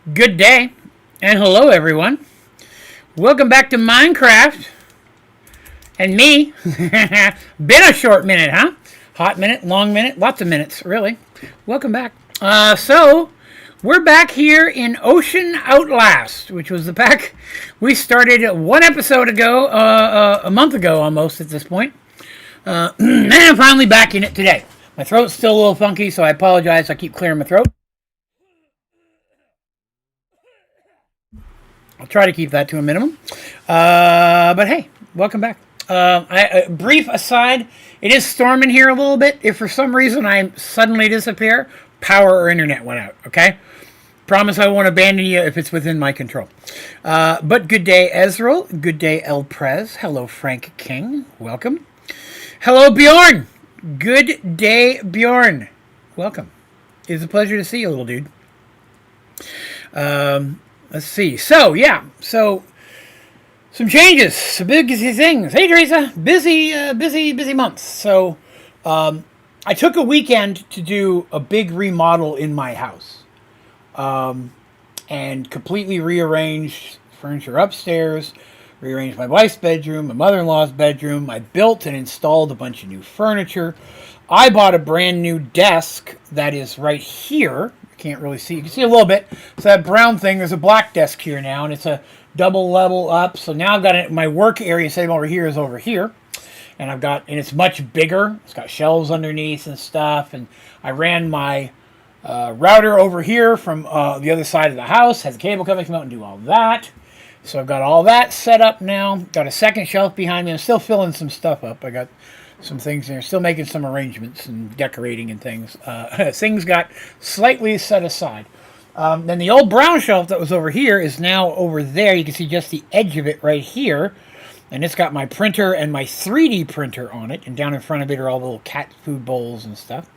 Good day, and hello everyone. Welcome back to Minecraft, and me. Been a short minute, huh? Hot minute, long minute, lots of minutes, really. Welcome back. So, we're back here in Ocean Outlast, which was the pack we started one episode ago, a month ago almost at this point. And I'm finally back in it today. My throat's still a little funky, so I apologize. I keep clearing my throat. I'll try to keep that to a minimum. But hey, welcome back. Brief aside, it is storming here a little bit. If for some reason I suddenly disappear, power or internet went out, okay? Promise I won't abandon you if it's within my control. But good day, Ezreal. Good day, El Prez. Hello, Frank King. Welcome. Hello, Bjorn. Good day, Bjorn. Welcome. It's a pleasure to see you, little dude. Let's see. So some changes, some big things. Hey, Teresa. Busy month. So, I took a weekend to do a big remodel in my house, and completely rearranged furniture upstairs, rearranged my wife's bedroom, my mother-in-law's bedroom. I built and installed a bunch of new furniture. I bought a brand new desk that is right here. Can't really see. You can see a little bit. So that brown thing, there's a black desk here now, and it's a double level up. So now I've got it, my work area instead of over here is over here. And it's much bigger. It's got shelves underneath and stuff. And I ran my router over here from the other side of the house. Has a cable coming from out and do all that. So I've got all that set up now. Got a second shelf behind me. I'm still filling some stuff up. I got some things there. Still making some arrangements and decorating and things. Things got slightly set aside. Then the old brown shelf that was over here is now over there. You can see just the edge of it right here. And it's got my printer and my 3D printer on it. And down in front of it are all the little cat food bowls and stuff.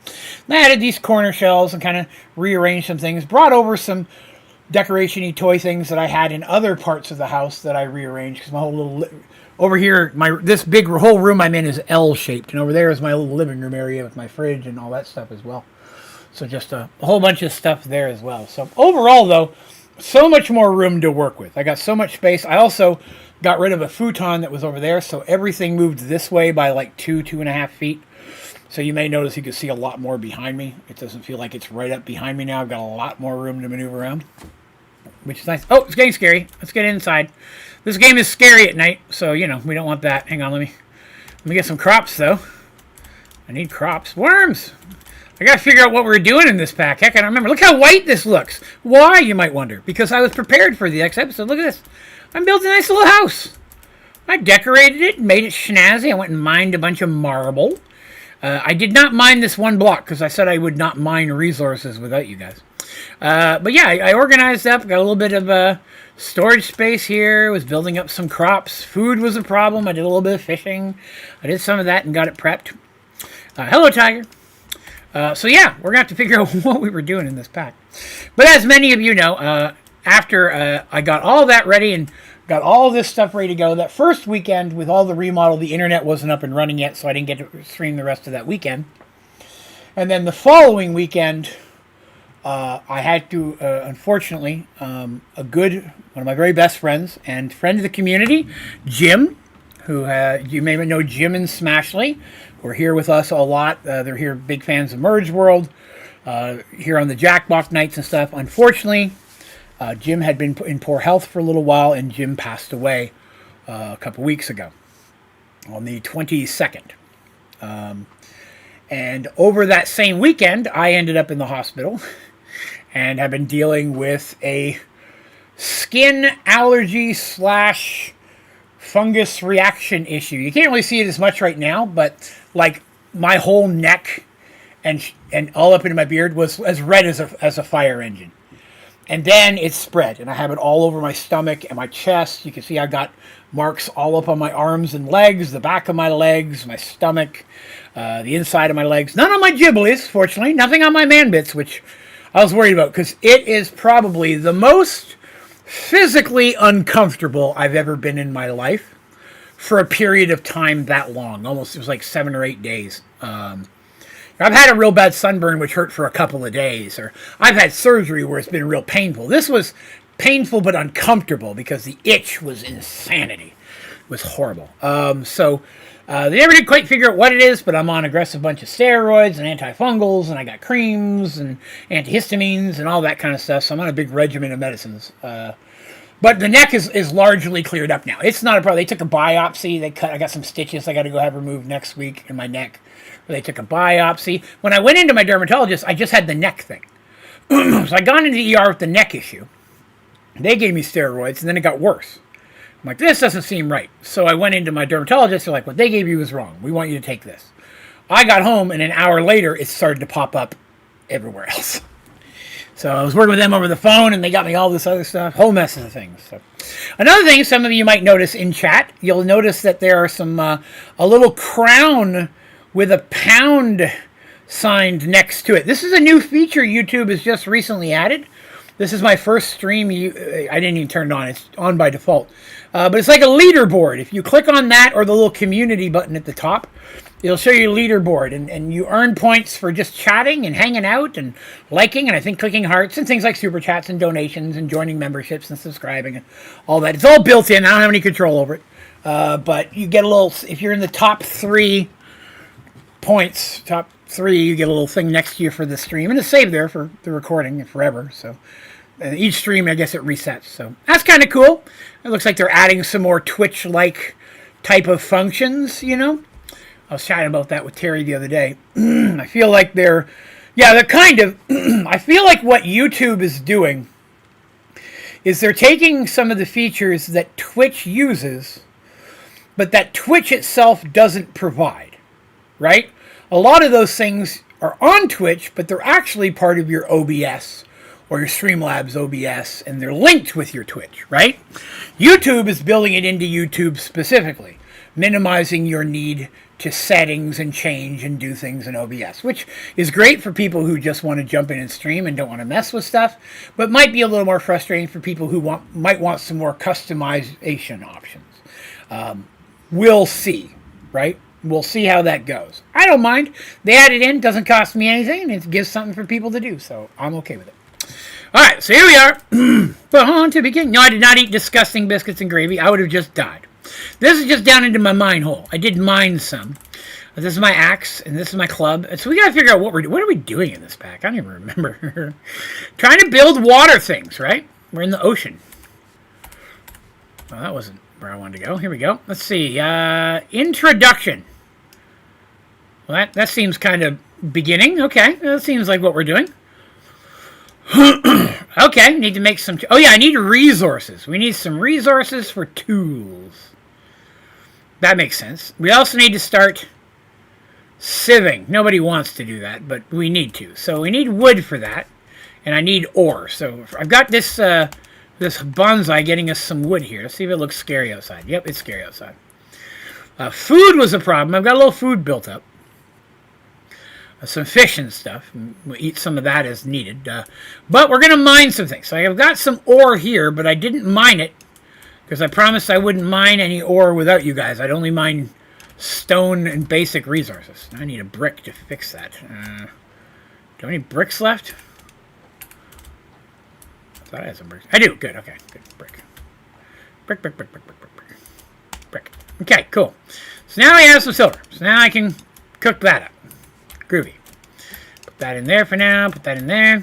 And I added these corner shelves and kind of rearranged some things. Brought over some decoration-y toy things that I had in other parts of the house that I rearranged. Because my whole little... Over here, this big whole room I'm in is L-shaped, and over there is my little living room area with my fridge and all that stuff as well. So just a whole bunch of stuff there as well. So overall, though, so much more room to work with. I got so much space. I also got rid of a futon that was over there, so everything moved this way by like 2.5 feet. So you may notice you can see a lot more behind me. It doesn't feel like it's right up behind me now. I've got a lot more room to maneuver around, which is nice. Oh, it's getting scary. Let's get inside. This game is scary at night, so, we don't want that. Hang on, let me get some crops, though. I need crops. Worms! I gotta figure out what we're doing in this pack. Heck, I don't remember. Look how white this looks. Why, you might wonder. Because I was prepared for the next episode. Look at this. I'm building a nice little house. I decorated it, made it snazzy. I went and mined a bunch of marble. I did not mine this one block, because I said I would not mine resources without you guys. But yeah, I organized up, got a little bit of storage space here, was building up some crops. Food was a problem. I did a little bit of fishing. I did some of that and got it prepped. Hello, Tiger. So yeah, we're going to have to figure out what we were doing in this pack. But as many of you know, after I got all that ready and got all this stuff ready to go, that first weekend with all the remodel, the internet wasn't up and running yet, so I didn't get to stream the rest of that weekend. And then the following weekend... I had to, unfortunately, one of my very best friends and friend of the community, Jim, who you may know Jim and Smashley, who are here with us a lot. They're here, big fans of Merge World, here on the Jackbox nights and stuff. Unfortunately, Jim had been in poor health for a little while, and Jim passed away a couple weeks ago on the 22nd. And over that same weekend, I ended up in the hospital and have been dealing with a skin allergy / fungus reaction issue. You can't really see it as much right now, but like my whole neck and all up into my beard was as red as a fire engine. And then it spread, and I have it all over my stomach and my chest. You can see I got marks all up on my arms and legs, the back of my legs, my stomach, the inside of my legs. None on my giblies, fortunately. Nothing on my man bits, which I was worried about, because it is probably the most physically uncomfortable I've ever been in my life for a period of time that long. Almost, it was like 7 or 8 days. I've had a real bad sunburn which hurt for a couple of days, or I've had surgery where it's been real painful. This was painful but uncomfortable because the itch was insanity. It was horrible. They never did quite figure out what it is, but I'm on aggressive bunch of steroids and antifungals, and I got creams and antihistamines and all that kind of stuff. So I'm on a big regimen of medicines. But the neck is largely cleared up now. It's not a problem. They took a biopsy. I got some stitches I got to go have removed next week in my neck. They took a biopsy. When I went into my dermatologist, I just had the neck thing. So I got into the ER with the neck issue. They gave me steroids, and then it got worse. I'm like, this doesn't seem right. So I went into my dermatologist. They're like, what they gave you was wrong. We want you to take this. I got home, and an hour later, it started to pop up everywhere else. So I was working with them over the phone, and they got me all this other stuff. Whole mess of things. So another thing some of you might notice in chat, you'll notice that there are some a little crown with a pound signed next to it. This is a new feature YouTube has just recently added. This is my first stream. I didn't even turn it on. It's on by default. But it's like a leaderboard. If you click on that or the little community button at the top, it'll show you a leaderboard. And you earn points for just chatting and hanging out and liking and I think clicking hearts and things like super chats and donations and joining memberships and subscribing and all that. It's all built in. I don't have any control over it. But you get a little, if you're in the top 3 points, top 3, you get a little thing next to you for the stream. And it's saved there for the recording forever. So each stream, I guess it resets. So that's kind of cool. It looks like they're adding some more Twitch-like type of functions, you know. I was chatting about that with Terry the other day. I feel like they're kind of, I feel like what YouTube is doing is they're taking some of the features that Twitch uses, but that Twitch itself doesn't provide, right? A lot of those things are on Twitch, but they're actually part of your OBS or your Streamlabs OBS, and they're linked with your Twitch, right? YouTube is building it into YouTube specifically, minimizing your need to settings and change and do things in OBS, which is great for people who just want to jump in and stream and don't want to mess with stuff, but might be a little more frustrating for people who might want some more customization options. We'll see, right? We'll see how that goes. I don't mind. They add it in, doesn't cost me anything, and it gives something for people to do, so I'm okay with it. All right, so here we are. But on to begin. No, I did not eat disgusting biscuits and gravy. I would have just died. This is just down into my mine hole. I did mine some. This is my axe, and this is my club. And so we got to figure out what are we doing in this pack? I don't even remember. Trying to build water things, right? We're in the ocean. Well, that wasn't where I wanted to go. Here we go. Let's see. Introduction. Well, that seems kind of beginning. Okay, that seems like what we're doing. Okay, need to make some... Oh, yeah, I need resources. We need some resources for tools. That makes sense. We also need to start sieving. Nobody wants to do that, but we need to. So we need wood for that, and I need ore. So I've got this this bonsai getting us some wood here. Let's see if it looks scary outside. Yep, it's scary outside. Food was a problem. I've got a little food built up. Some fish and stuff. We'll eat some of that as needed. But we're going to mine some things. So I've got some ore here, but I didn't mine it because I promised I wouldn't mine any ore without you guys. I'd only mine stone and basic resources. I need a brick to fix that. Do I have any bricks left? I thought I had some bricks. I do. Good. Okay. Good. Brick. Brick. Okay, cool. So now I have some silver. So now I can cook that up. Groovy. Put that in there for now. Put that in there.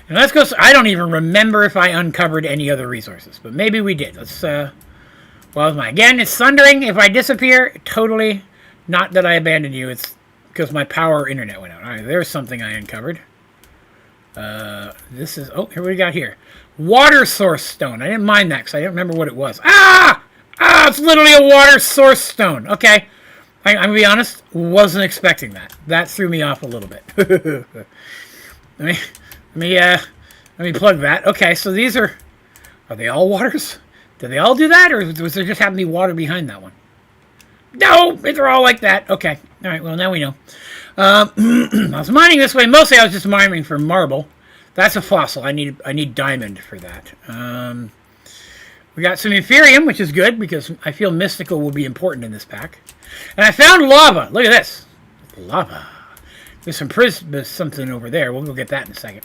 And let's go. I don't even remember if I uncovered any other resources, but maybe we did. Let's. Well, again, it's thundering. If I disappear, totally not that I abandoned you. It's because my power internet went out. All right, there's something I uncovered. This is. Oh, here we got here. Water source stone. I didn't mind that because I didn't remember what it was. It's literally a water source stone. Okay. I'm going to be honest, wasn't expecting that. That threw me off a little bit. Let me plug that. Okay, so these are they all waters? Did they all do that, or was there just happen to be water behind that one? No, they're all like that. Okay, all right, well, now we know. I was mining this way. Mostly I was just mining for marble. That's a fossil. I need diamond for that. We got some Inferium, which is good, because I feel mystical will be important in this pack. And I found lava. Look at this. Lava. There's some prism, something over there. We'll go get that in a second.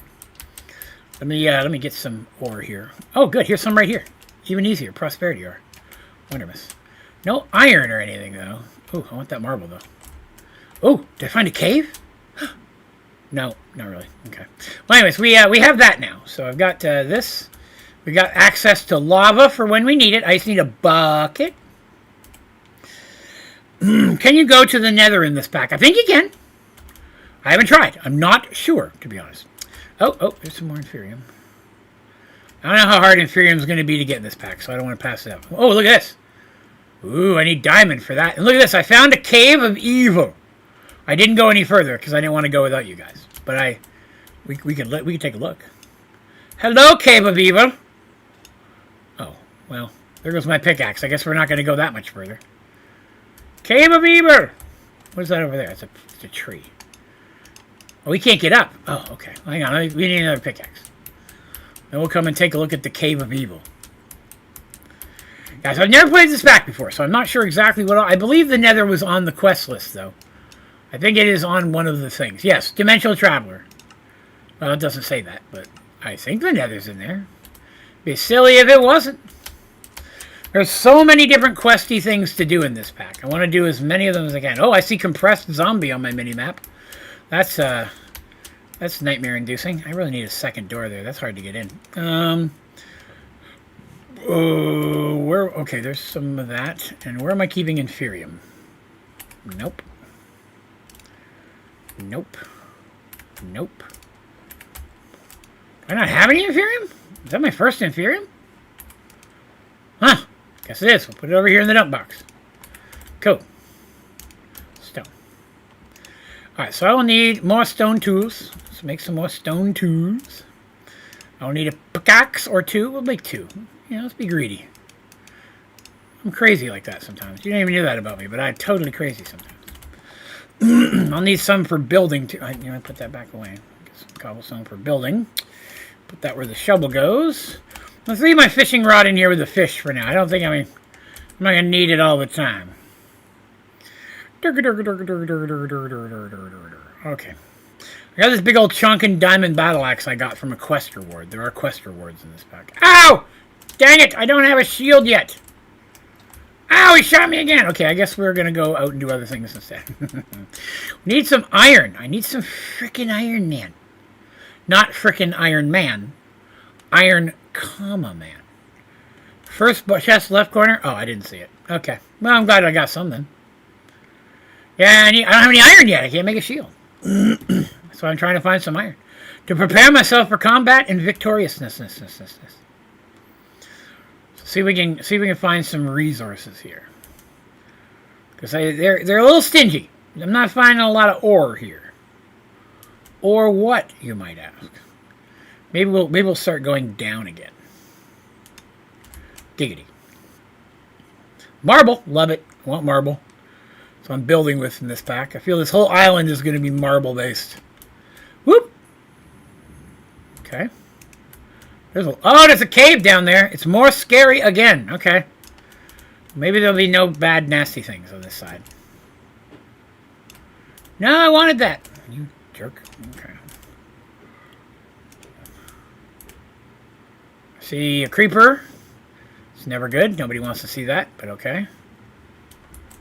Let me get some ore here. Oh, good. Here's some right here. Even easier. Prosperity ore. Wonderful. No iron or anything, though. Oh, I want that marble, though. Oh, did I find a cave? No, not really. Okay. Well, anyways, we have that now. So I've got this. We got access to lava for when we need it. I just need a bucket. Can you go to the nether in this pack? I think you can. I haven't tried. I'm not sure, to be honest. Oh, there's some more inferium. I don't know how hard inferium is going to be to get in this pack, so I don't want to pass it up. Oh, look at this. Ooh, I need diamond for that. And look at this. I found a cave of evil. I didn't go any further because I didn't want to go without you guys. But we can take a look. Hello, cave of evil. Oh, well, there goes my pickaxe. I guess we're not going to go that much further. Cave of evil. What's that over there? It's a tree. Oh, we can't get up. Oh, okay. Hang on. We need another pickaxe. Then we'll come and take a look at the Cave of Evil. Guys, I've never played this back before, so I'm not sure exactly what... I believe the Nether was on the quest list, though. I think it is on one of the things. Yes, Dimensional Traveler. Well, it doesn't say that, but I think the Nether's in there. It'd be silly if it wasn't. There's so many different questy things to do in this pack. I want to do as many of them as I can. Oh, I see Compressed Zombie on my mini-map. That's nightmare-inducing. I really need a second door there. That's hard to get in. Okay, there's some of that. And where am I keeping inferium? Nope. Nope. Nope. Do I not have any inferium? Is that my first inferium? Huh. Guess it is. We'll put it over here in the dump box. Cool. Stone. Alright, so I will need more stone tools. Let's make some more stone tools. I'll need a pickaxe or two. We'll make two. Yeah, let's be greedy. I'm crazy like that sometimes. You don't even know that about me, but I'm totally crazy sometimes. I'll need some for building too. I put that back away. Get some cobblestone for building. Put that where the shovel goes. Let's leave my fishing rod in here with the fish for now. I don't think I'm not going to need it all the time. Okay. I got this big old chunkin' diamond battle axe I got from a quest reward. There are quest rewards in this pack. Ow! Dang it! I don't have a shield yet. Ow! He shot me again! Okay, I guess we're going to go out and do other things instead. We need some iron. I need some frickin' Iron Man. Not frickin' Iron Man. Iron, man. First chest left corner. Oh, I didn't see it. Okay. Well, I'm glad I got some then. Yeah, I don't have any iron yet. I can't make a shield. So I'm trying to find some iron. To prepare myself for combat and victoriousness. See if we can find some resources here. Because they're a little stingy. I'm not finding a lot of ore here. Or what, you might ask. Maybe we'll start going down again. Giggity. Marble. Love it. I want marble. So I'm building with in this pack. I feel this whole island is going to be marble-based. Whoop! Okay. There's a cave down there. It's more scary again. Okay. Maybe there'll be no bad, nasty things on this side. No, I wanted that. You jerk. Okay. See a creeper. It's never good. Nobody wants to see that, but okay.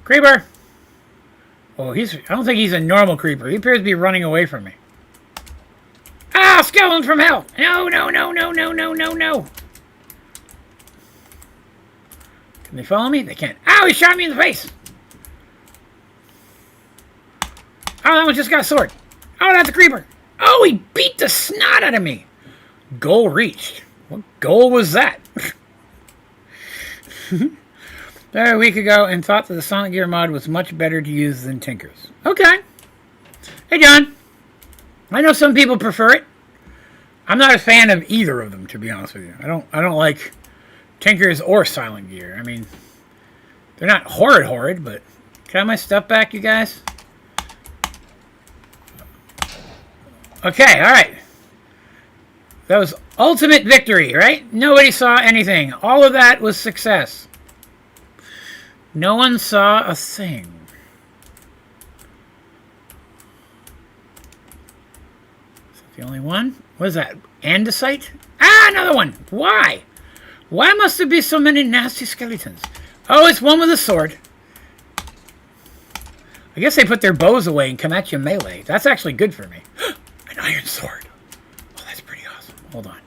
Creeper! Oh, I don't think he's a normal creeper. He appears to be running away from me. Ah, skeleton from hell! No. Can they follow me? They can't. Ow, he shot me in the face! Oh, that one just got a sword. Oh, that's a creeper. Oh, he beat the snot out of me. Goal reached. What goal was that? There a week ago and thought that the Sonic Gear mod was much better to use than Tinker's. Okay. Hey, John. I know some people prefer it. I'm not a fan of either of them, to be honest with you. I don't like Tinker's or Silent Gear. I mean, they're not horrid, but can I have my stuff back, you guys? Okay, alright. That was ultimate victory, right? Nobody saw anything. All of that was success. No one saw a thing. The only one? What is that? Andesite? Ah, another one! Why? Why must there be so many nasty skeletons? Oh, it's one with a sword. I guess they put their bows away and come at you melee. That's actually good for me. An iron sword. Oh, that's pretty awesome. Hold on.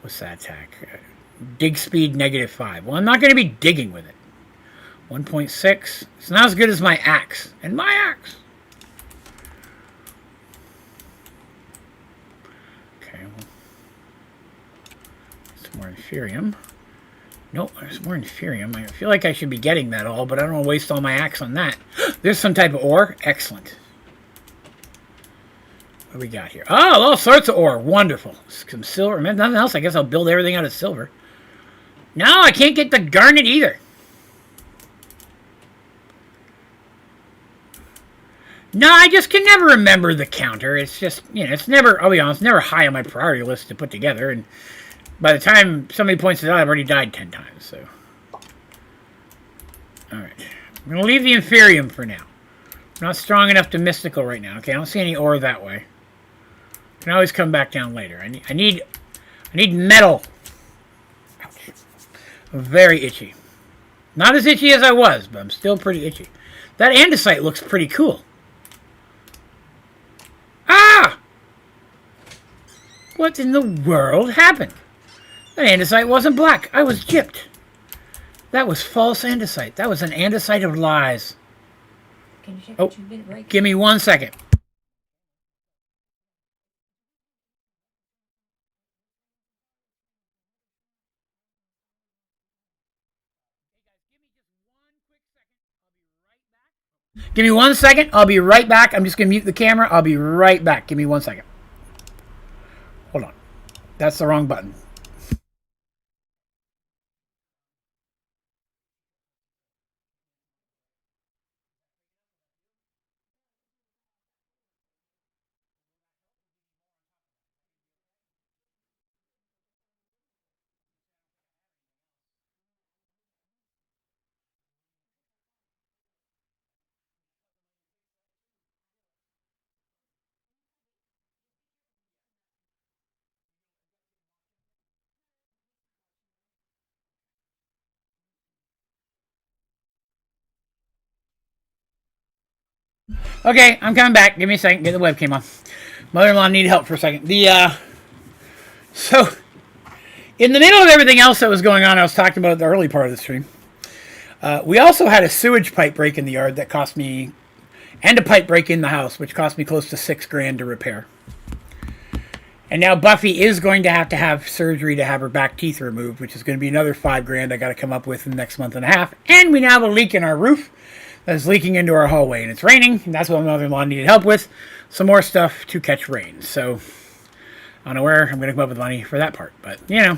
What's that attack? Dig speed -5. Well, I'm not going to be digging with it. 1.6. It's not as good as my axe. And my axe. Okay. Well, some more inferium. Nope, there's more inferium. I feel like I should be getting that all, but I don't want to waste all my axe on that. There's some type of ore. Excellent. What do we got here? Oh, all sorts of ore. Wonderful. Some silver. Nothing else. I guess I'll build everything out of silver. No, I can't get the garnet either. No, I just can never remember the counter. It's just, you know, it's never, I'll be honest, never high on my priority list to put together. And by the time somebody points it out, I've already died 10 times, so. Alright. I'm going to leave the inferium for now. I'm not strong enough to mystical right now. Okay, I don't see any ore that way. Can always come back down later. I need metal. Ouch. I'm very itchy. Not as itchy as I was, but I'm still pretty itchy. That andesite looks pretty cool. Ah! What in the world happened? That andesite wasn't black. I was gypped. That was false andesite. That was an andesite of lies. Can you check oh, 2-minute break? Give me 1 second. Give me 1 second. I'll be right back. I'm just going to mute the camera. I'll be right back. Give me 1 second. Hold on. That's the wrong button. Okay, I'm coming back. Give me a second. Get the webcam on. Mother-in-law needed help for a second. So, in the middle of everything else that was going on, I was talking about the early part of the stream. We also had a sewage pipe break in the yard that cost me, and a pipe break in the house, which cost me close to $6,000 to repair. And now Buffy is going to have surgery to have her back teeth removed, which is going to be another $5,000 I got to come up with in the next month and a half. And we now have a leak in our roof that's leaking into our hallway, and it's raining, and that's what my mother-in-law needed help with. Some more stuff to catch rain. So, I don't know where I'm going to come up with money for that part, but, you know,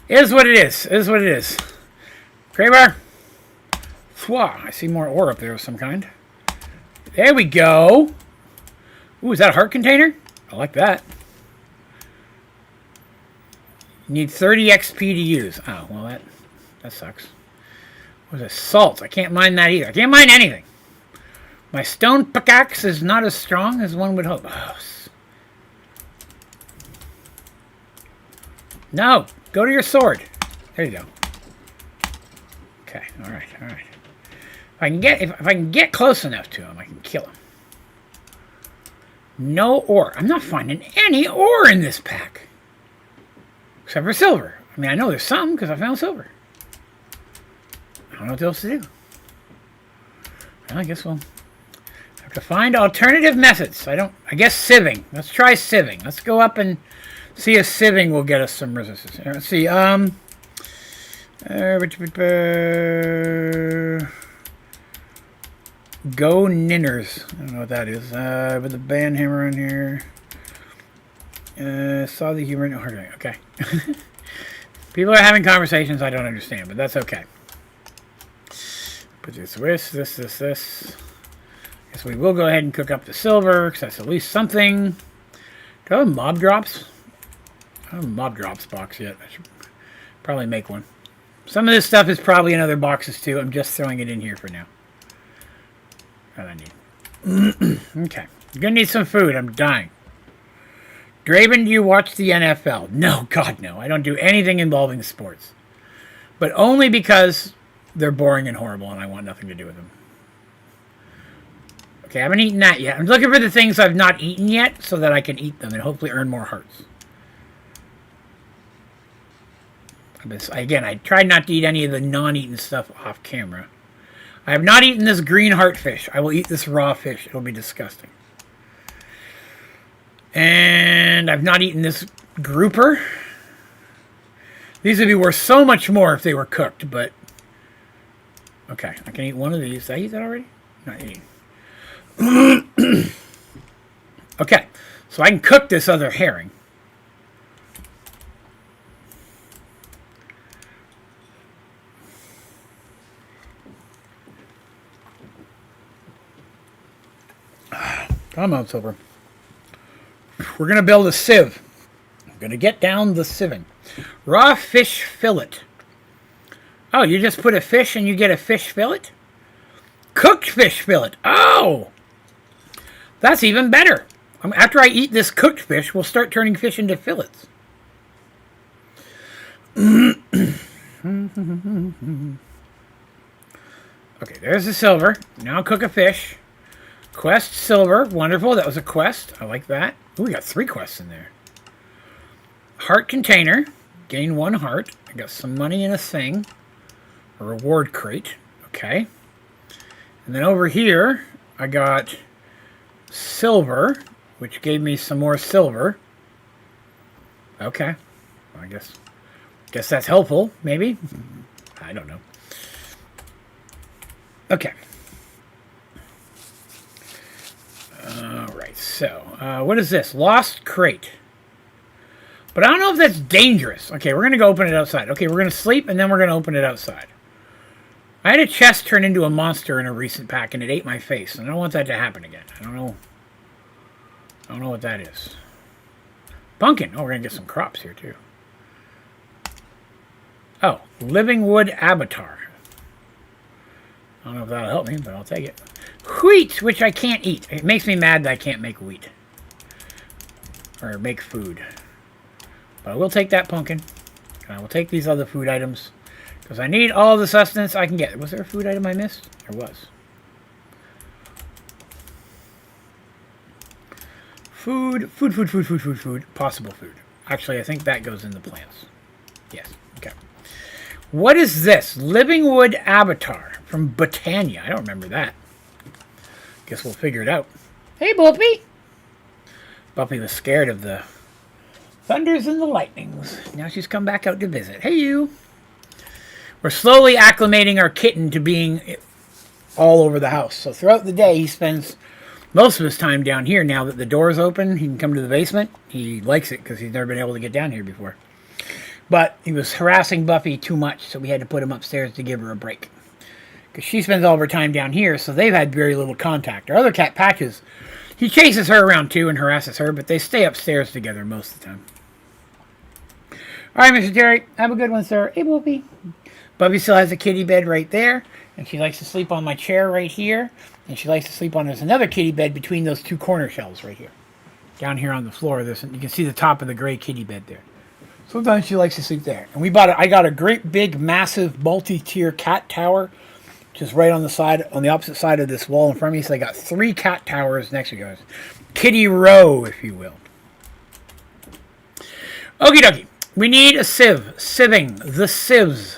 it is what it is. It is what it is. Craybar. I see more ore up there of some kind. There we go. Ooh, is that a heart container? I like that. You need 30 XP to use. Oh, well, that sucks. What is it? Salt. I can't mine that either. I can't mine anything. My stone pickaxe is not as strong as one would hope. Oh. No. Go to your sword. There you go. Okay. All right. All right. If I can get close enough to him, I can kill him. No ore. I'm not finding any ore in this pack. Except for silver. I mean, I know there's some because I found silver. I don't know what else to do. Well, I guess we'll have to find alternative methods. I guess sieving. Let's try sieving. Let's go up and see if sieving will get us some resistance. Let's see. Go Ninners. I don't know what that is. With the band hammer in here. Saw the humor. Okay. People are having conversations I don't understand, but that's okay. Put this. Guess we will go ahead and cook up the silver, because that's at least something. Do I have mob drops? I don't have a mob drops box yet. I should probably make one. Some of this stuff is probably in other boxes too. I'm just throwing it in here for now. What do I need? Okay. I'm going to need some food. I'm dying. Draven, do you watch the NFL? No, God, no. I don't do anything involving sports. But only because they're boring and horrible and I want nothing to do with them. Okay, I haven't eaten that yet. I'm looking for the things I've not eaten yet so that I can eat them and hopefully earn more hearts. Again, I tried not to eat any of the non-eaten stuff off camera. I have not eaten this green heart fish. I will eat this raw fish. It'll be disgusting. And I've not eaten this grouper. These would be worth so much more if they were cooked, but... Okay, I can eat one of these. Did I eat that already? Not eating. Okay, so I can cook this other herring. Come on, Silver. We're going to build a sieve. I'm going to get down the sieving. Raw fish fillet. Oh, you just put a fish and you get a fish fillet? Cooked fish fillet. Oh! That's even better. After I eat this cooked fish, we'll start turning fish into fillets. Okay, there's the silver. Now cook a fish. Quest silver. Wonderful. That was a quest. I like that. Ooh, we got 3 quests in there. Heart container. Gain 1 heart. I got some money in a thing. A reward crate. Okay. And then over here, I got silver, which gave me some more silver. Okay. Well, I guess that's helpful, maybe. I don't know. Okay. Alright, so, what is this? Lost crate. But I don't know if that's dangerous. Okay, we're going to go open it outside. Okay, we're going to sleep, and then we're going to open it outside. I had a chest turn into a monster in a recent pack, and it ate my face. And I don't want that to happen again. I don't know what that is. Pumpkin. Oh, we're going to get some crops here, too. Oh, living wood avatar. I don't know if that'll help me, but I'll take it. Wheat, which I can't eat. It makes me mad that I can't make wheat. Or make food. But I will take that pumpkin. And I will take these other food items. Because I need all the sustenance I can get. Was there a food item I missed? There was. Food. Possible food. Actually, I think that goes in the plants. Yes. Okay. What is this? Living wood avatar from Botania. I don't remember that. Guess we'll figure it out. Hey, Buffy. Buffy was scared of the thunders and the lightnings. Now she's come back out to visit. Hey, you. We're slowly acclimating our kitten to being all over the house. So throughout the day, he spends most of his time down here. Now that the door's open, he can come to the basement. He likes it because he's never been able to get down here before. But he was harassing Buffy too much, so we had to put him upstairs to give her a break. Because she spends all of her time down here, so they've had very little contact. Our other cat, Patches, he chases her around too and harasses her, but they stay upstairs together most of the time. All right, Mr. Terry, have a good one, sir. Hey, Buffy. Buffy still has a kitty bed right there, and she likes to sleep on my chair right here, and she likes to sleep on, there's another kitty bed between those 2 corner shelves right here. Down here on the floor, you can see the top of the gray kitty bed there. Sometimes she likes to sleep there. And I got a great big, massive, multi-tier cat tower just right on the opposite side of this wall in front of me. So I got 3 cat towers next to each other. Kitty row, if you will. Okie dokie. We need a sieve. Sieving. The sieves.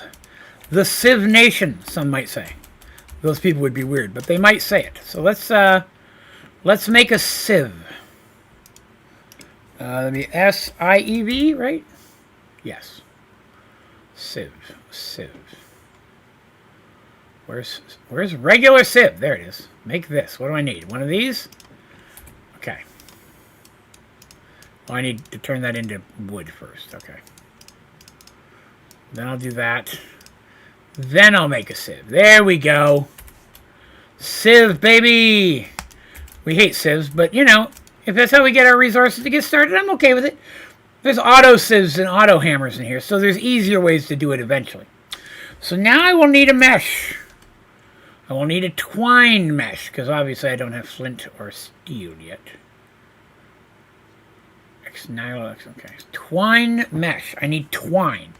The Civ Nation, some might say. Those people would be weird, but they might say it. So let's make a sieve. Let me S-I-E-V, right? Yes. Sieve. Where's regular sieve? There it is. Make this. What do I need? One of these? Okay. Oh, I need to turn that into wood first. Okay. Then I'll do that. Then I'll make a sieve. There we go. Sieve, baby! We hate sieves, but, you know, if that's how we get our resources to get started, I'm okay with it. There's auto sieves and auto hammers in here, so there's easier ways to do it eventually. So now I will need a mesh. I will need a twine mesh, because obviously I don't have flint or steel yet. X, Nylox, okay. Twine mesh. I need twine.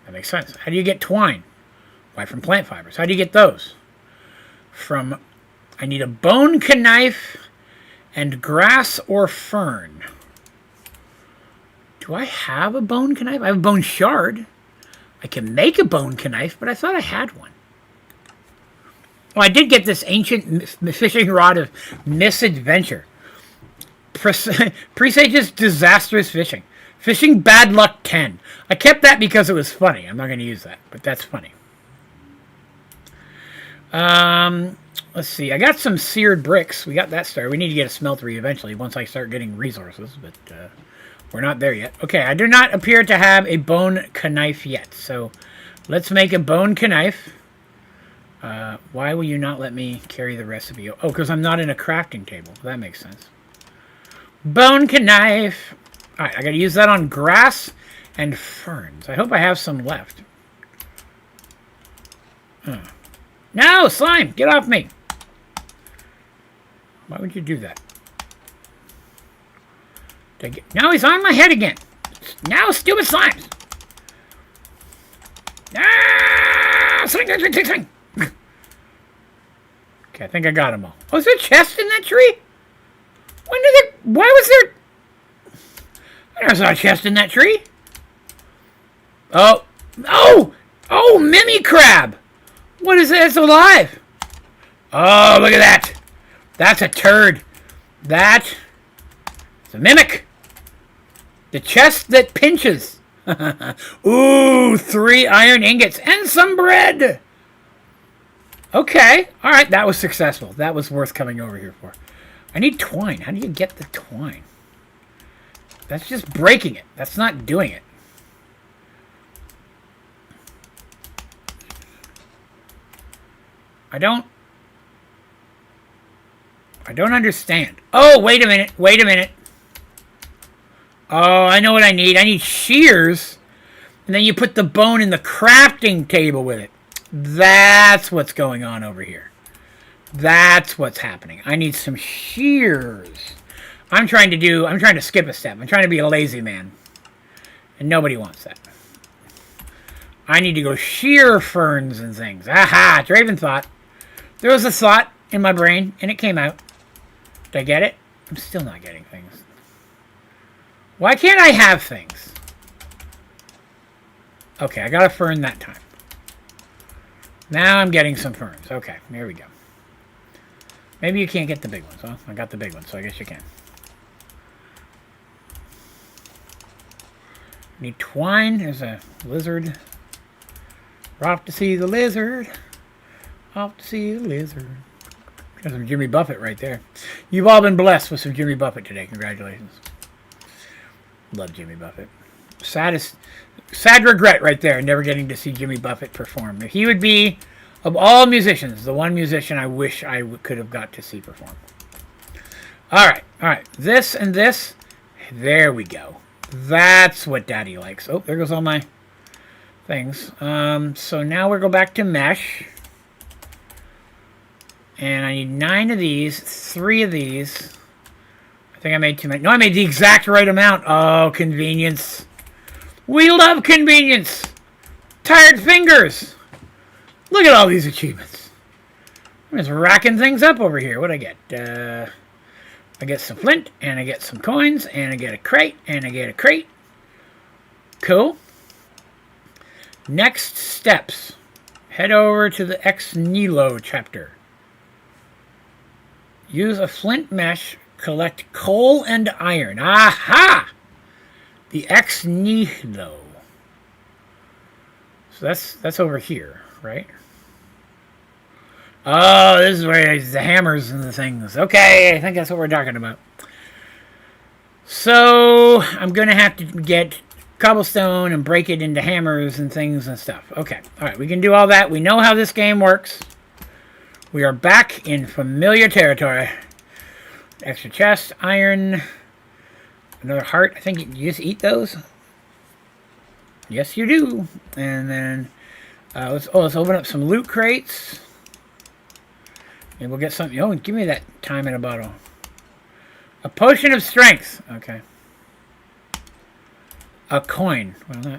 That makes sense. How do you get twine? Why, from plant fibers. How do you get those? From, I need a bone knife and grass or fern. Do I have a bone knife? I have a bone shard. I can make a bone knife, but I thought I had one. Oh, I did get this ancient fishing rod of misadventure. Presages disastrous fishing. Fishing bad luck 10. I kept that because it was funny. I'm not going to use that, but that's funny. Let's see. I got some seared bricks. We got that started. We need to get a smeltery eventually once I start getting resources, but we're not there yet. Okay, I do not appear to have a bone knife yet, so let's make a bone knife. Why will you not let me carry the recipe? Oh, because I'm not in a crafting table. That makes sense. Bone knife. All right, I got to use that on grass and ferns. I hope I have some left. No, slime, get off me. Why would you do that? Now he's on my head again. Now, stupid slimes. Ah, swing. Okay, I think I got them all. Oh, is there a chest in that tree? Why was there... I never saw a chest in that tree. Oh, Mimi crab. What is that? It's alive. Oh, look at that. That's a turd. That's a mimic. The chest that pinches. Ooh, 3 iron ingots and some bread. Okay. All right, that was successful. That was worth coming over here for. I need twine. How do you get the twine? That's just breaking it. That's not doing it. I don't understand. Oh, wait a minute. Oh, I know what I need. I need shears. And then you put the bone in the crafting table with it. That's what's going on over here. That's what's happening. I need some shears. I'm trying to skip a step. I'm trying to be a lazy man. And nobody wants that. I need to go shear ferns and things. Aha! Draven thought. There was a thought in my brain, and it came out. Did I get it? I'm still not getting things. Why can't I have things? Okay, I got a fern that time. Now I'm getting some ferns. Okay, there we go. Maybe you can't get the big ones. Well, I got the big ones, so I guess you can. Need twine. There's a lizard. We're off to see the lizard. Off to see the lizard. Got some Jimmy Buffett right there. You've all been blessed with some Jimmy Buffett today. Congratulations. Love Jimmy Buffett. Sad regret right there, never getting to see Jimmy Buffett perform. He would be, of all musicians, the one musician I wish I could have got to see perform. All right. This and this. There we go. That's what Daddy likes. Oh, there goes all my things. So now we'll go back to mesh. And I need 9 of these, 3 of these. I think I made too many. No, I made the exact right amount. Oh, convenience. We love convenience. Tired fingers. Look at all these achievements. I'm just racking things up over here. What do I get? I get some flint, and I get some coins, and I get a crate, and I get a crate. Cool. Next steps. Head over to the Ex Nihilo chapter. Use a flint mesh. Collect coal and iron. Aha! The Ex Nihilo. So that's over here, right? Oh, this is where the hammers and the things. Okay, I think that's what we're talking about. So I'm gonna have to get cobblestone and break it into hammers and things and stuff. Okay, all right, we can do all that. We know how this game works. We are back in familiar territory. Extra chest, iron, another heart. I think you just eat those. Yes, you do. And then let's open up some loot crates. And we'll get something. Oh, give me that time in a bottle. A potion of strength. Okay. A coin. Well,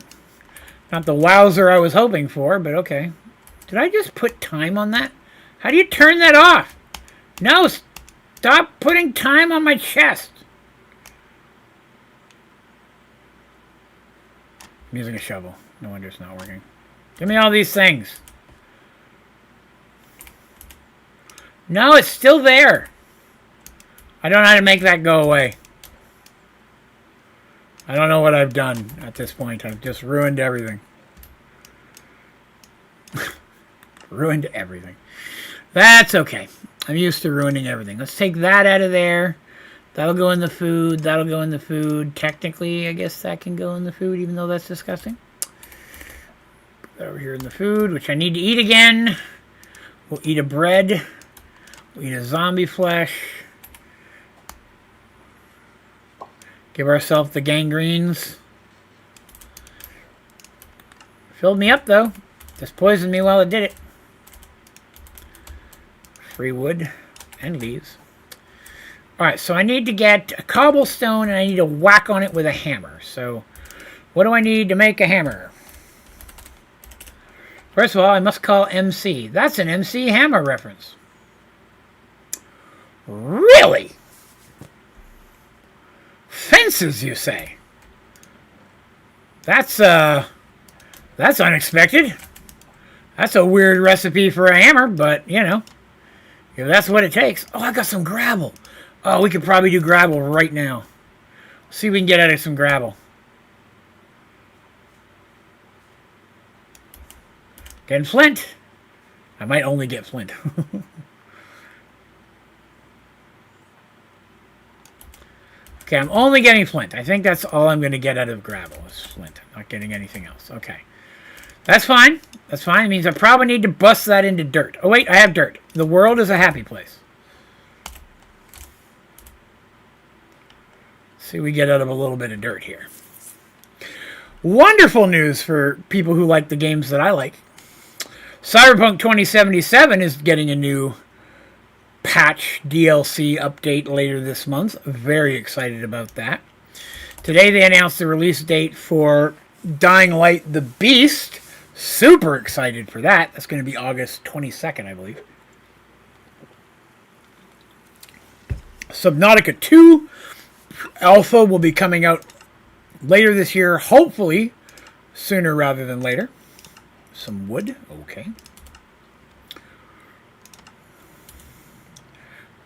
not the wowzer I was hoping for, but okay. Did I just put time on that? How do you turn that off? No, stop putting time on my chest. I'm using a shovel. No wonder it's not working. Give me all these things. No, it's still there. I don't know how to make that go away. I don't know what I've done at this point. I've just ruined everything. Ruined everything. That's okay. I'm used to ruining everything. Let's take that out of there. That'll go in the food. That'll go in the food. Technically, I guess that can go in the food, even though that's disgusting. Put that over here in the food, which I need to eat again. We'll eat a bread. We'll eat a zombie flesh. Give ourselves the gangrenes. Filled me up, though. Just poisoned me while it did it. Free wood and leaves. Alright, so I need to get a cobblestone and I need to whack on it with a hammer. So, what do I need to make a hammer? First of all, I must call MC. That's an MC Hammer reference. Really? Fences, you say? That's unexpected. That's a weird recipe for a hammer, but, you know, if that's what it takes. Oh, I got some gravel. Oh, we could probably do gravel right now. See if we can get out of some gravel. Getting flint. I might only get flint. Okay, I'm only getting flint. I think that's all I'm going to get out of gravel is flint. I'm not getting anything else. Okay. That's fine. That's fine. It means I probably need to bust that into dirt. Oh, wait, I have dirt. The world is a happy place. See, we get out of a little bit of dirt here. Wonderful news for people who like the games that I like. Cyberpunk 2077 is getting a new patch DLC update later this month. Very excited about that. Today they announced the release date for Dying Light the Beast. Super excited for that. That's going to be August 22nd, I believe. Subnautica 2 Alpha will be coming out later this year, hopefully sooner rather than later. Some wood, okay.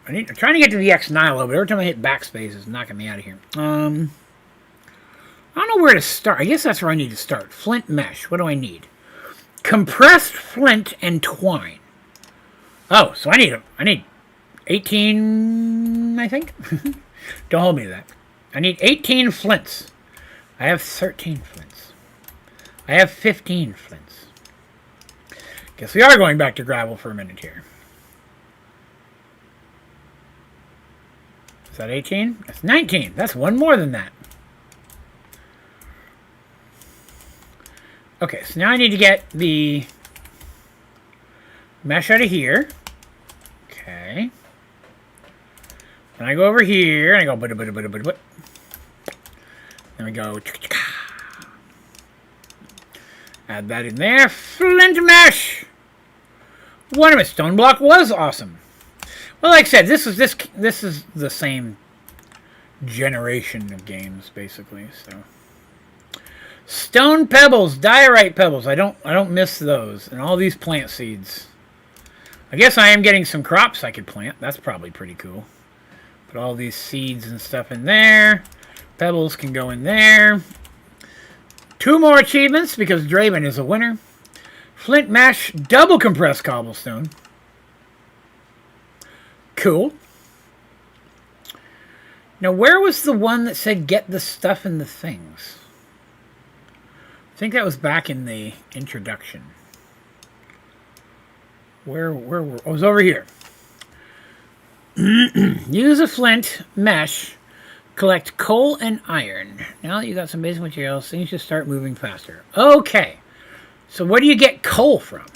I'm trying to get to the X9 a little bit. Every time I hit backspace, it's knocking me out of here. I don't know where to start. I guess that's where I need to start. Flint mesh. What do I need? Compressed flint and twine. Oh, so I need 18, I think. Don't hold me to that. I need 18 flints. I have 13 flints. I have 15 flints. Guess we are going back to gravel for a minute here. Is that 18? That's 19. That's one more than that. Okay, so now I need to get the mesh out of here. Okay. Then I go over here, and I go... Then we go... Add that in there. Flint mesh! One of my stone block was awesome. Well, like I said, this is the same generation of games, basically, so... Stone pebbles, diorite pebbles. I don't miss those. And all these plant seeds. I guess I am getting some crops I could plant. That's probably pretty cool. Put all these seeds and stuff in there. Pebbles can go in there. 2 more achievements because Draven is a winner. Flint mesh, double compressed cobblestone. Cool. Now, where was the one that said get the stuff in the things? I think that was back in the introduction. Where were... Oh, it was over here. Use a flint mesh. Collect coal and iron. Now that you got some basic materials, things should start moving faster. Okay. So where do you get coal from?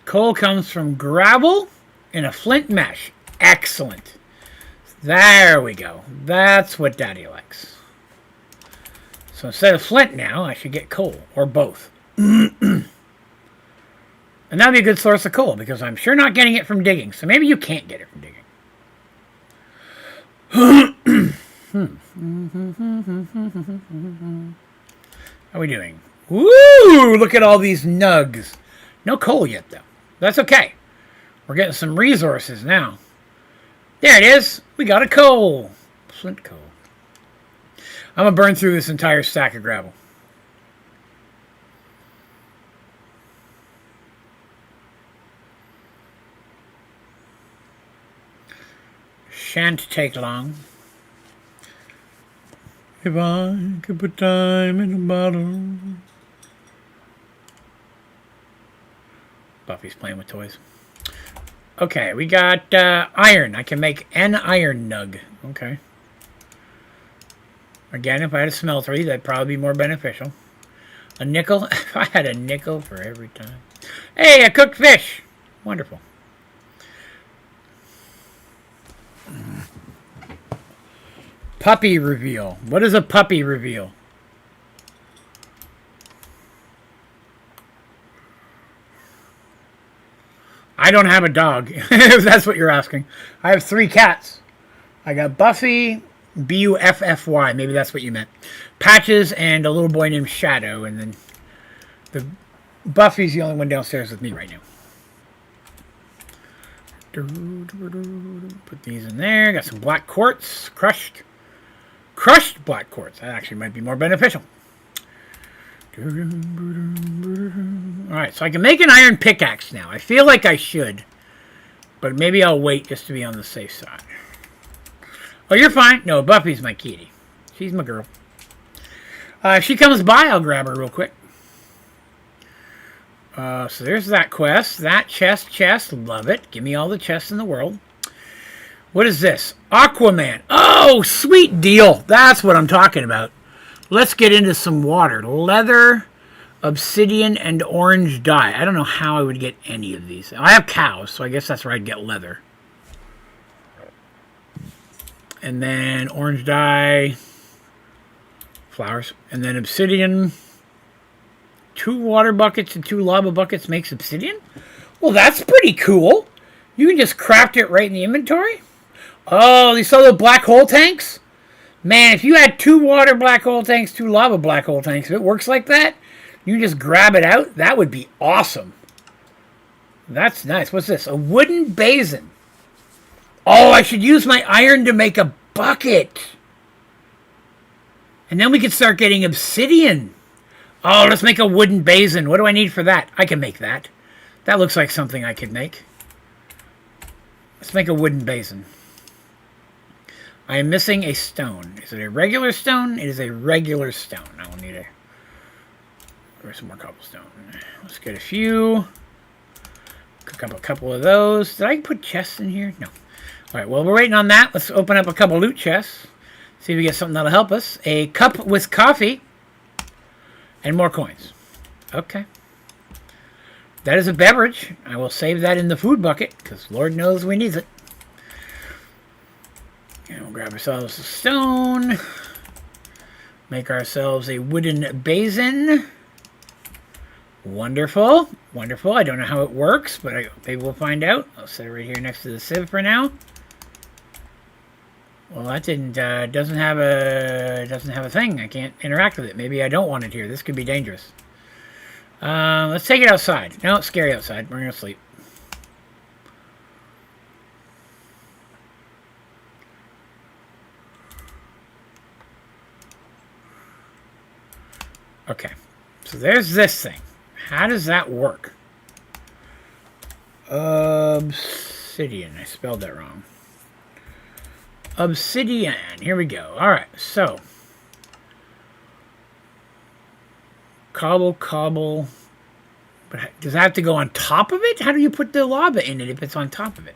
Coal comes from gravel and a flint mesh. Excellent. There we go. That's what Daddy likes. So instead of flint now, I should get coal. Or both. And that would be a good source of coal, because I'm sure not getting it from digging. So maybe you can't get it from digging. How are we doing? Woo! Look at all these nugs. No coal yet, though. That's okay. We're getting some resources now. There it is. We got a coal. Flint coal. I'm going to burn through this entire stack of gravel. Shan't take long. If I could put time in a bottle. Buffy's playing with toys. Okay, we got iron. I can make an iron nug. Okay. Again, if I had a smeltery, that'd probably be more beneficial. A nickel? If I had a nickel for every time. Hey, a cooked fish! Wonderful. Puppy reveal. What is a puppy reveal? I don't have a dog, if that's what you're asking. I have 3 cats. I got Buffy, Buffy. Maybe that's what you meant. Patches and a little boy named Shadow, and then the Buffy's the only one downstairs with me right now. Put these in there. Got some black quartz, crushed black quartz. That actually might be more beneficial. Alright, so I can make an iron pickaxe now. I feel like I should, but maybe I'll wait just to be on the safe side. Oh, you're fine. No, Buffy's my kitty. She's my girl. If she comes by, I'll grab her real quick. So there's that quest. That chest. Love it. Give me all the chests in the world. What is this? Aquaman. Oh, sweet deal. That's what I'm talking about. Let's get into some water. Leather, obsidian, and orange dye. I don't know how I would get any of these. I have cows, so I guess that's where I'd get leather. And then orange dye, flowers, and then obsidian. 2 water buckets and 2 lava buckets makes obsidian? Well, that's pretty cool. You can just craft it right in the inventory. Oh, you saw the black hole tanks? Man, if you had 2 water black hole tanks, 2 lava black hole tanks, if it works like that, you can just grab it out. That would be awesome. That's nice. What's this? A wooden basin. Oh, I should use my iron to make a bucket. And then we could start getting obsidian. Oh, let's make a wooden basin. What do I need for that? I can make that. That looks like something I could make. Let's make a wooden basin. I am missing a stone. Is it a regular stone? It is a regular stone. I will need some more cobblestone. Let's get a few. Cook up a couple of those. Did I put chests in here? No. All right, well, we're waiting on that. Let's open up a couple loot chests. See if we get something that'll help us. A cup with coffee. And more coins. Okay. That is a beverage. I will save that in the food bucket, because Lord knows we need it. And we'll grab ourselves a stone. Make ourselves a wooden basin. Wonderful. Wonderful. I don't know how it works, but maybe we'll find out. I'll set it right here next to the sieve for now. Well, that doesn't have a thing. I can't interact with it. Maybe I don't want it here. This could be dangerous. Let's take it outside. No, it's scary outside. We're gonna sleep. Okay, so there's this thing. How does that work? Obsidian. I spelled that wrong. Obsidian. Here we go. All right, so cobble. But does that have to go on top of it? How do you put the lava in it if it's on top of it?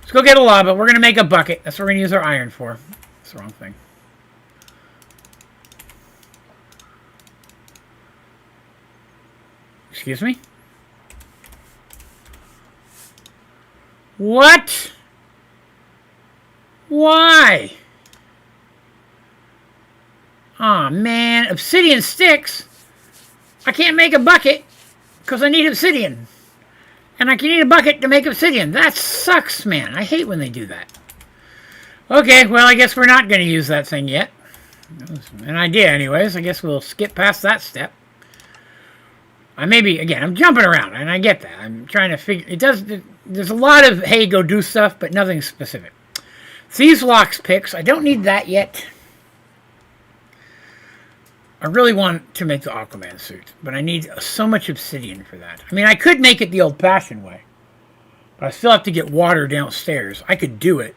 Let's go get a lava. We're going to make a bucket. That's what we're going to use our iron for. That's the wrong thing. Excuse me? Why? Aw, man. Obsidian sticks? I can't make a bucket because I need obsidian. And I can need a bucket to make obsidian. That sucks, man. I hate when they do that. Okay, well, I guess we're not going to use that thing yet. That was an idea anyways. I guess we'll skip past that step. Again, I'm jumping around, and I get that. I'm trying to figure... There's a lot of, hey, go do stuff, but nothing specific. Thieves' Locks picks. I don't need that yet. I really want to make the Aquaman suit, but I need so much obsidian for that. I mean, I could make it the old-fashioned way, but I still have to get water downstairs. I could do it,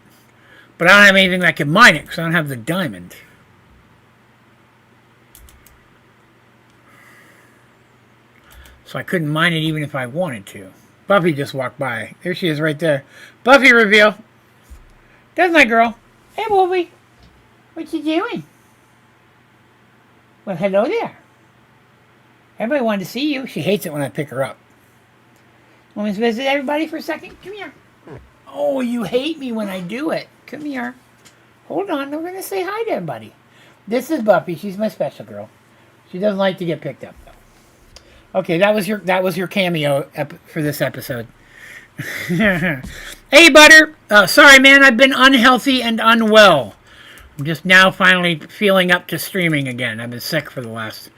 but I don't have anything that can mine it because I don't have the diamond. So I couldn't mine it even if I wanted to. Buffy just walked by. There she is right there. Buffy reveal. That's my girl. Hey, Buffy. What you doing? Well, hello there. Everybody wanted to see you. She hates it when I pick her up. Want me to visit everybody for a second? Come here. Oh, you hate me when I do it. Come here. Hold on. We're going to say hi to everybody. This is Buffy. She's my special girl. She doesn't like to get picked up, though. Okay, that was your cameo for this episode. Hey, Butter. Sorry, man. I've been unhealthy and unwell. I'm just now finally feeling up to streaming again. I've been sick for the last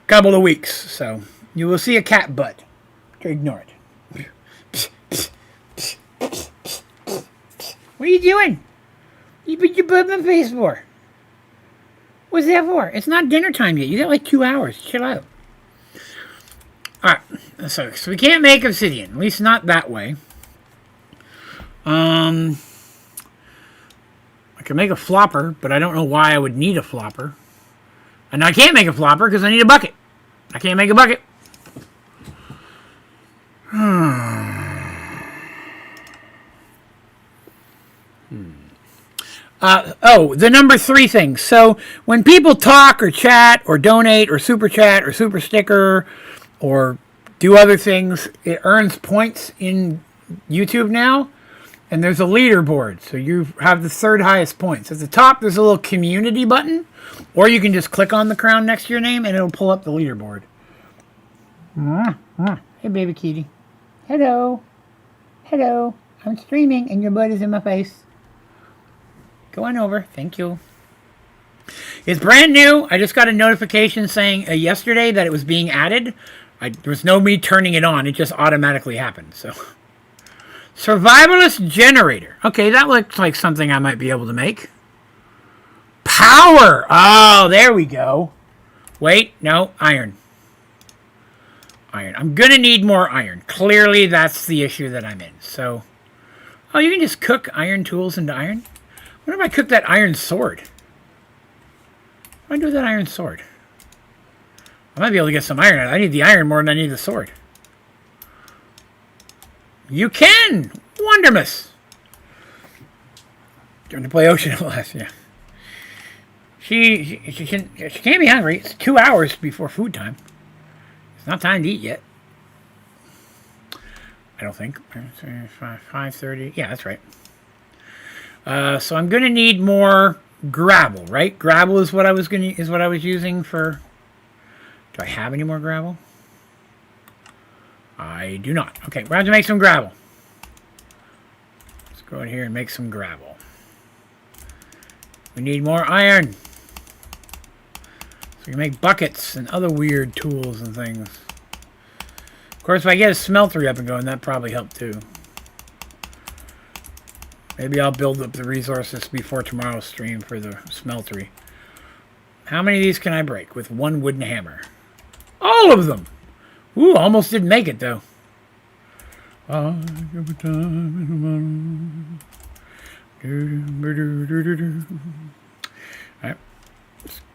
couple of weeks, so you will see a cat butt. Ignore it. What are you doing? You put your butt in my face for? What's that for? It's not dinner time yet. You got like 2 hours. Chill out. Alright, so we can't make obsidian. At least not that way. I can make a flopper, but I don't know why I would need a flopper. And I can't make a flopper because I need a bucket. I can't make a bucket. The number 3 thing. So when people talk or chat or donate or super chat or super sticker or do other things, it earns points in YouTube now. And there's a leaderboard, so you have the 3rd highest points. At the top, there's a little community button, or you can just click on the crown next to your name, and it'll pull up the leaderboard. Hey, baby kitty. Hello. Hello. I'm streaming, and your butt is in my face. Go on over. Thank you. It's brand new. I just got a notification saying yesterday that it was being added. There was no me turning it on. It just automatically happened, so... Survivalist generator. Okay, that looks like something I might be able to make. Power! Oh, there we go. Wait, no, iron. Iron. I'm going to need more iron. Clearly, that's the issue that I'm in. So, oh, you can just cook iron tools into iron? What if I cook that iron sword? What do I do with that iron sword? I might be able to get some iron out of it. I need the iron more than I need the sword. You can! Wondermus! Trying to play Ocean Outlast, yeah. She can't be hungry. It's 2 hours before food time. It's not time to eat yet. I don't think. 5:30. Yeah, that's right. So I'm gonna need more gravel, right? Gravel is what I was using for. Do I have any more gravel? I do not. Okay, we're going to make some gravel. Let's go in here and make some gravel. We need more iron. So we can make buckets and other weird tools and things. Of course, if I get a smeltery up and going, that'd probably help too. Maybe I'll build up the resources before tomorrow's stream for the smeltery. How many of these can I break with one wooden hammer? All of them! Ooh, almost didn't make it, though. Alright.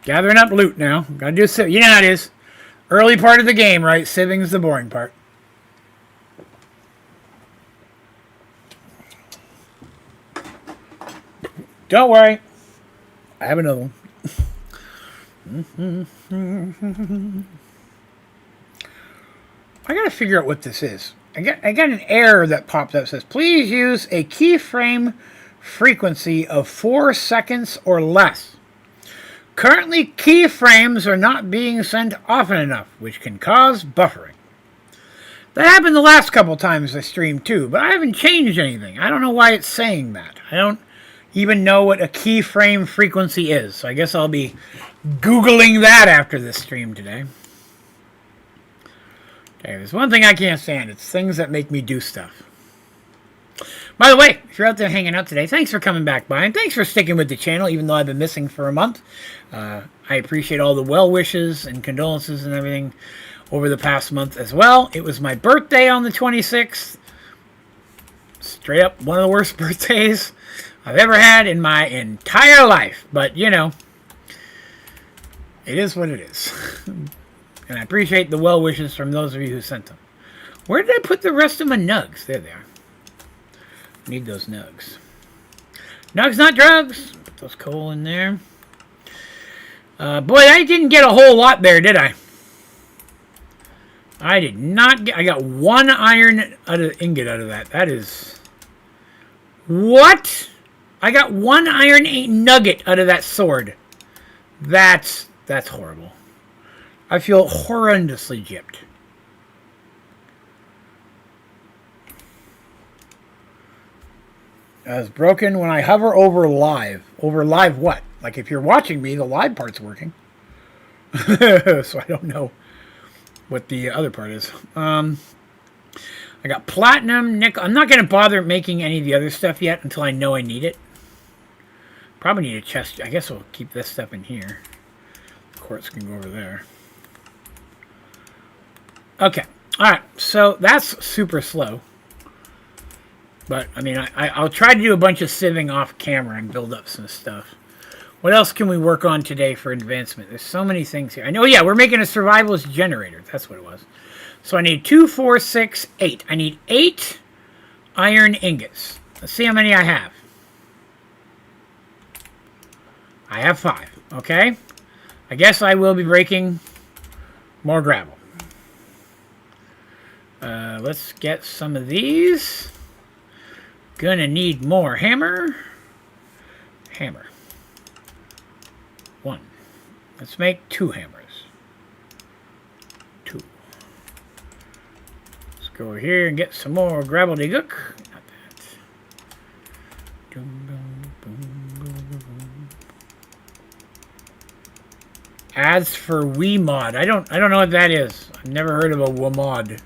Gathering up loot now. Gotta do Sieving. You know how it is. Early part of the game, right? Sieving's the boring part. Don't worry. I have another one. I gotta figure out what this is. I got an error that popped up that says, please use a keyframe frequency of 4 seconds or less. Currently, keyframes are not being sent often enough, which can cause buffering. That happened the last couple times I streamed too, but I haven't changed anything. I don't know why it's saying that. I don't even know what a keyframe frequency is, so I guess I'll be Googling that after this stream today. Okay, there's one thing I can't stand. It's things that make me do stuff. By the way, if you're out there hanging out today, thanks for coming back by, and thanks for sticking with the channel, even though I've been missing for a month. I appreciate all the well wishes and condolences and everything over the past month as well. It was my birthday on the 26th. Straight up one of the worst birthdays I've ever had in my entire life. But, you know, it is what it is. And I appreciate the well wishes from those of you who sent them. Where did I put the rest of my nugs? There they are. Need those nugs. Nugs, not drugs. Put those coal in there. Boy, I didn't get a whole lot there, did I? I did not get... I got 1 iron ingot out of that. That is... What? I got 1 iron nugget out of that sword. That's horrible. I feel horrendously gypped. It's broken when I hover over live. Over live what? Like if you're watching me, the live part's working. So I don't know what the other part is. I got platinum, nickel. I'm not going to bother making any of the other stuff yet until I know I need it. Probably need a chest. I guess we'll keep this stuff in here. Quartz can go over there. Okay. Alright. So that's super slow. But, I mean, I'll try to do a bunch of sieving off camera and build up some stuff. What else can we work on today for advancement? There's so many things here. I know, yeah, we're making a survivalist generator. That's what it was. So I need 2, 4, 6, 8. I need 8 iron ingots. Let's see how many I have. I have 5. Okay. I guess I will be breaking more gravel. Let's get some of these. Gonna need more hammer. Hammer. 1. Let's make 2 hammers. 2. Let's go over here and get some more graveldygook. Not that. Ads for WeMod. I don't know what that is. I've never heard of a WeMod.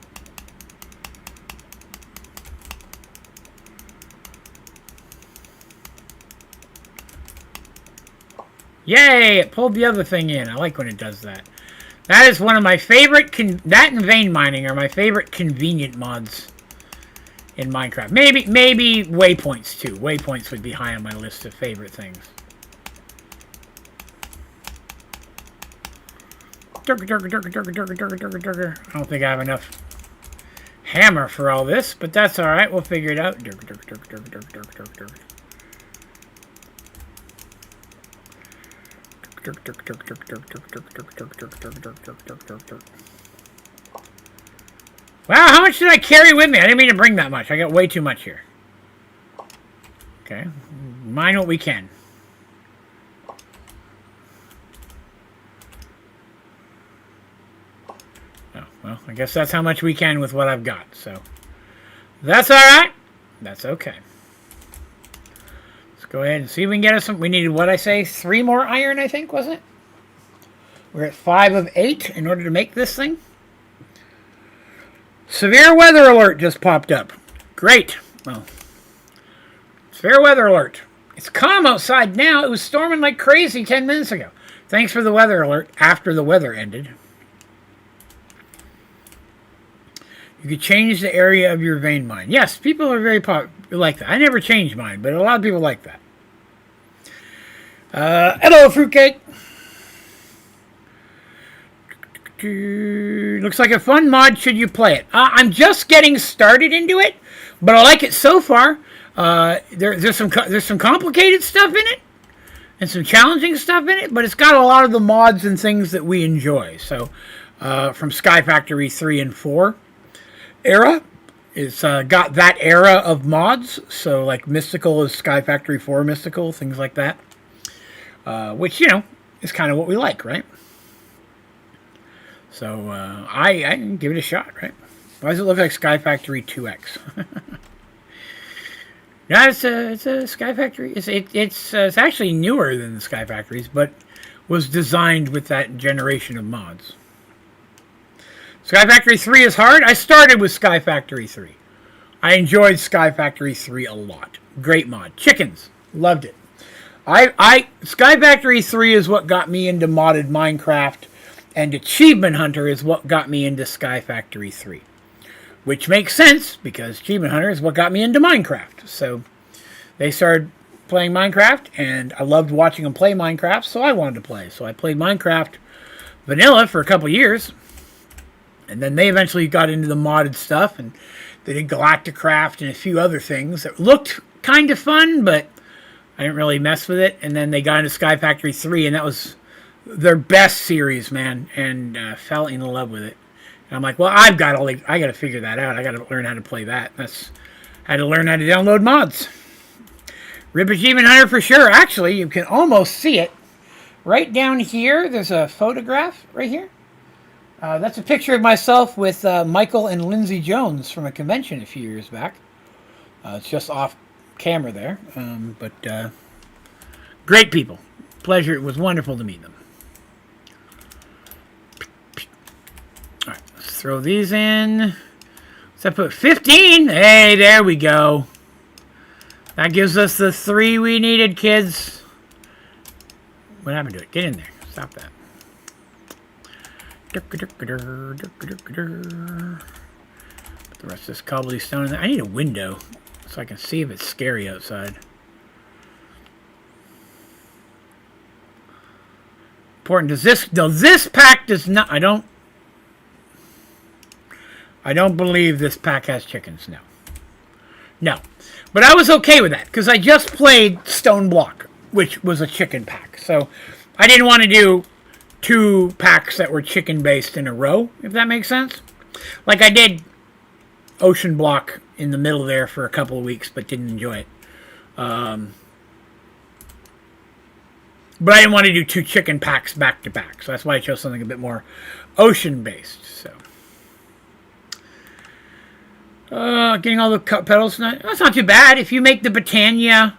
Yay! It pulled the other thing in. I like when it does that. That is one of my favorite... that and vein mining are my favorite convenient mods in Minecraft. Maybe waypoints, too. Waypoints would be high on my list of favorite things. I don't think I have enough hammer for all this, but that's alright. We'll figure it out. Wow, how much did I carry with me? I didn't mean to bring that much. I got way too much here. Okay. Mine what we can. Oh, well, I guess that's how much we can with what I've got. So, that's alright. That's okay. Go ahead and see if we can get us some. We needed, what I say, 3 more iron, I think, wasn't it? We're at 5 of 8 in order to make this thing. Severe weather alert just popped up. Great. Well, severe weather alert. It's calm outside now. It was storming like crazy 10 minutes ago. Thanks for the weather alert after the weather ended. You could change the area of your vein mine. Yes, people are very like that. I never changed mine, but a lot of people like that. Hello, fruitcake. Looks like a fun mod. Should you play it? I'm just getting started into it, but I like it so far. There's some complicated stuff in it, and some challenging stuff in it, but it's got a lot of the mods and things that we enjoy. So, from Sky Factory 3 and 4 era, It's got that era of mods. So like Mystical is Sky Factory 4 Mystical, things like that. Which, you know, is kind of what we like, right? So I can give it a shot, right? Why does it look like Sky Factory 2X? No, it's a Sky Factory. It's actually newer than the Sky Factories, but was designed with that generation of mods. Sky Factory 3 is hard. I started with Sky Factory 3. I enjoyed Sky Factory 3 a lot. Great mod. Chickens. Loved it. Sky Factory 3 is what got me into modded Minecraft, and Achievement Hunter is what got me into Sky Factory 3. Which makes sense, because Achievement Hunter is what got me into Minecraft. So they started playing Minecraft, and I loved watching them play Minecraft, so I wanted to play. So I played Minecraft Vanilla for a couple years, and then they eventually got into the modded stuff, and they did Galacticraft and a few other things that looked kind of fun, but I didn't really mess with it. And then they got into Sky Factory 3, and that was their best series, man, and fell in love with it. And I'm like, well, I got to figure that out. I got to learn how to play that. I had to learn how to download mods. Rip Achievement Hunter for sure. Actually, you can almost see it. Right down here, there's a photograph right here. That's a picture of myself with Michael and Lindsay Jones from a convention a few years back. It's just off camera there. But great people. Pleasure. It was wonderful to meet them. All right, let's throw these in. So I put 15. Hey, there we go. That gives us the 3 we needed, kids. What happened to it? Get in there. Stop that. Put the rest of this cobblestone in there. I need a window so I can see if it's scary outside. Important. Does this... No, this pack does not... I don't believe this pack has chickens. No. No. But I was okay with that, because I just played Stone Block, which was a chicken pack. So I didn't want to do 2 packs that were chicken-based in a row, if that makes sense. Like I did Ocean Block in the middle there for a couple of weeks, but didn't enjoy it. But I didn't want to do 2 chicken packs back-to-back, so that's why I chose something a bit more ocean-based. So. Getting all the petals. That's not too bad. If you make the Britannia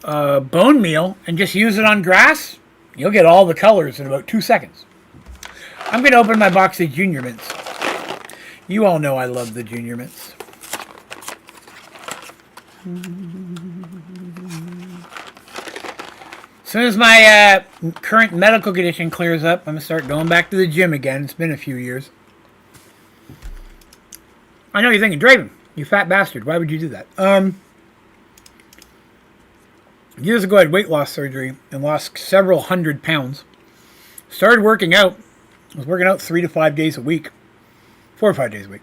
bone meal and just use it on grass, you'll get all the colors in about 2 seconds. I'm going to open my box of Junior Mints. You all know I love the Junior Mints. As soon as my current medical condition clears up, I'm going to start going back to the gym again. It's been a few years. I know you're thinking, Draven, you fat bastard. Why would you do that? Years ago, I had weight loss surgery and lost several hundred pounds. Started working out. I was working out 3 to 5 days a week. 4 or 5 days a week.